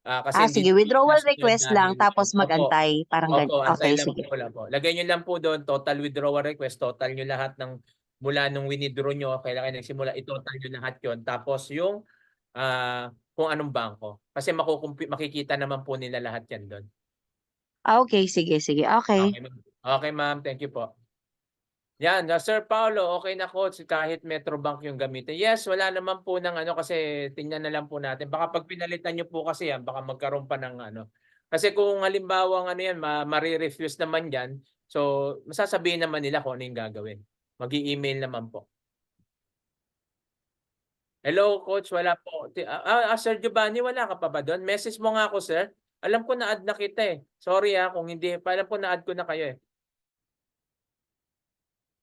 A: Kasi
D: Ah,
A: hindi
D: sige,
A: na
D: withdrawal
A: ilalabas yun
D: request lang
A: dahil
D: tapos
A: opo,
D: magantay, parang
A: opo, antay
D: okay,
A: lang
D: sige.
A: po, wala po. Lagay niyo lang po doon total withdrawal request, total niyo lahat ng mula nung winidraw niyo, kailan kayo nagsimula, i-total niyo lahat yon. Tapos yung kung anong bangko. Kasi makikita naman po nila lahat yan doon.
D: Ah, okay, sige, sige. Okay.
A: Okay, ma'am. Okay, ma'am. Thank you po. Yan, Sir Paulo, okay na coach kahit Metrobank yung gamitin. Yes, wala naman po ng ano kasi tingnan na lang po natin. Baka pag pinalitan niyo po kasi yan, baka magkaroon pa ng ano. Kasi kung halimbawa ano yan, mare-refuse naman yan, so masasabihin naman nila kung ano yung gagawin. Mag-i-email naman po. Hello coach, wala po. Sir Giovanni, wala ka pa ba doon? Message mo nga ako, sir. Alam ko na-add na kita eh. Sorry kung hindi, alam ko na-add ko na kayo eh.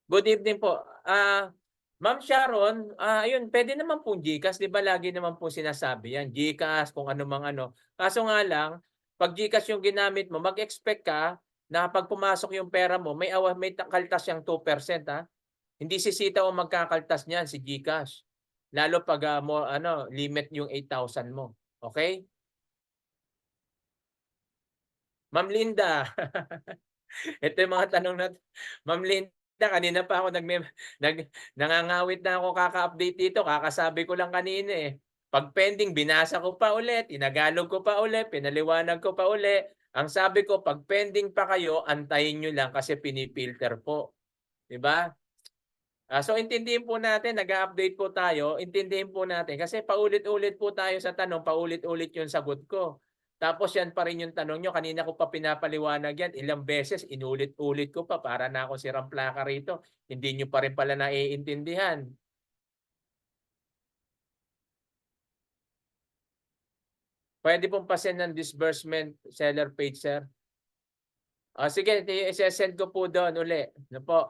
A: Good evening po. Ma'am Sharon, ayun, pwede naman pong GCash, 'di ba lagi naman po sinasabi 'yan, GCash kung ano mang ano. Kaso nga lang, pag GCash yung ginamit mo, mag-expect ka na pag pumasok yung pera mo, may kaltas yang 2% ha. Hindi sisita o magkakaltas niyan si GCash. Lalo pag limit yung 8,000 mo. Okay? Ma'am Linda. Ito yung mga tanong natin. Ma'am Linda, kanina pa ako nangangawit na ako kaka-update dito. Kakasabi ko lang kanina eh. Pag pending, binasa ko pa ulit, inagalog ko pa ulit, pinaliwanag ko pa ulit. Ang sabi ko, pag pending pa kayo, antayin nyo lang kasi pinipilter po. Diba? So intindihin po natin, nag-update po tayo, intindihin po natin. Kasi paulit-ulit po tayo sa tanong, paulit-ulit yung sagot ko. Tapos yan pa rin yung tanong nyo. Kanina ko pa pinapaliwanag yan. Ilang beses, inulit-ulit ko pa para na ako sirang plaka rito. Hindi nyo pa rin pala naiintindihan. Pwede pong pasend ng disbursement seller page, sir. Sige, i-send ko po doon uli. Ano po?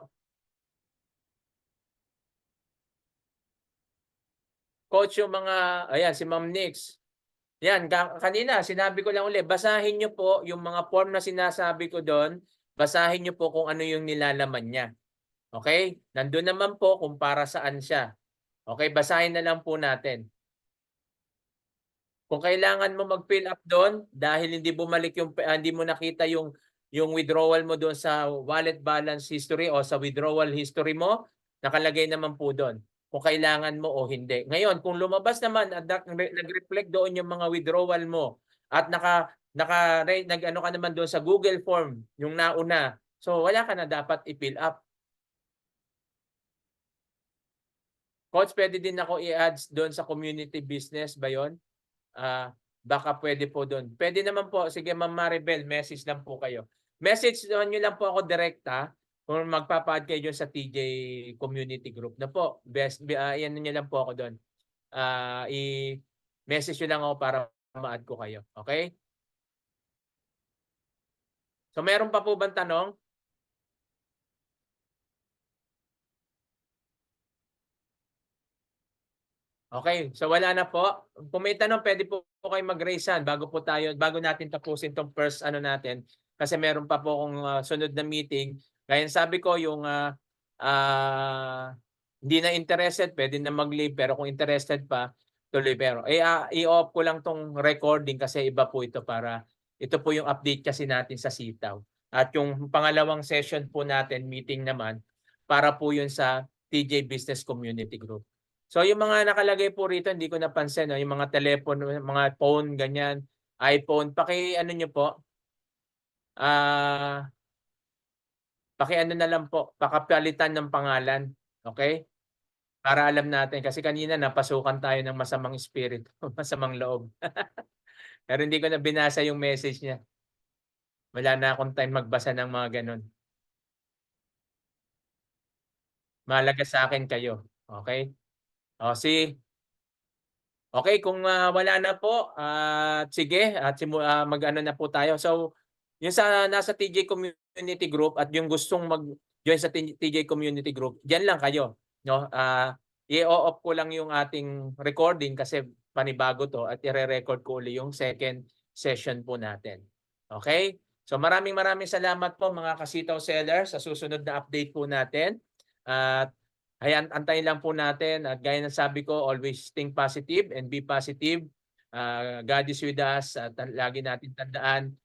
A: Coach, yung mga, ayan, si Ma'am Nix. Yan, kanina sinabi ko lang uli, basahin nyo po yung mga form na sinasabi ko doon, basahin nyo po kung ano yung nilalaman niya. Okay? Nandun naman po kung para saan siya. Okay, basahin na lang po natin. Kung kailangan mo mag-fill up doon dahil hindi bumalik hindi mo nakita yung withdrawal mo doon sa wallet balance history o sa withdrawal history mo, nakalagay naman po doon kung kailangan mo o hindi. Ngayon, kung lumabas naman at nag-reflect doon yung mga withdrawal mo at nag-ano ka naman doon sa Google form yung nauna, so wala ka na dapat i-fill up. Coach, pwede din ako i-add doon sa community business ba yun? Baka pwede po doon. Pwede naman po. Sige, Ma'am Maribel, message lang po kayo. Message nyo lang po ako direkta kung magpapa-add kayo dyan sa TJ Community Group na po. Yan nyo lang po ako doon. I-message nyo lang ako para ma-add ko kayo. Okay? So, meron pa po bang tanong? Okay, so wala na po. Kung may tanong, pwede po kayo mag-raise hand bago natin tapusin tong first natin. Kasi meron pa po akong sunod na meeting. Kaya sabi ko yung hindi na interested, pwede na mag-leave. Pero kung interested pa, tuloy. Pero i-off ko lang tong recording kasi iba po ito ito po yung update kasi natin sa sitaw. At yung pangalawang session po natin, meeting naman, para po yun sa TJ Business Community Group. So yung mga nakalagay po rito, hindi ko napansin, yung mga telepono, mga phone, ganyan, iPhone, paki-ano nyo po, paki-ano na lang po, pakapalitan ng pangalan, okay? Para alam natin, kasi kanina napasukan tayo ng masamang espiritu, masamang loob. Pero hindi ko na binasa yung message niya. Wala na akong time magbasa ng mga ganun. Mahalaga sa akin kayo, okay? Okay, kung wala na po, sige, at mag-ano na po tayo. So, yung nasa TJ Community Group at yung gustong mag-join sa TJ Community Group, diyan lang kayo, no? i-off ko lang yung ating recording kasi panibago to at i-re-record ko uli yung second session po natin. Okay? So maraming salamat po mga kasitaw sellers sa susunod na update po natin. At antayin lang po natin at gaya ng sabi ko, always think positive and be positive. God is with us at lagi natin tandaan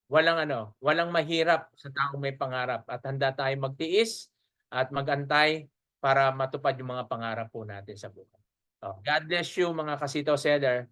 A: walang mahirap sa taong may pangarap at handa tayong magtiis at magantay para matupad yung mga pangarap po natin sa buhay. God bless you mga kasitaw seller.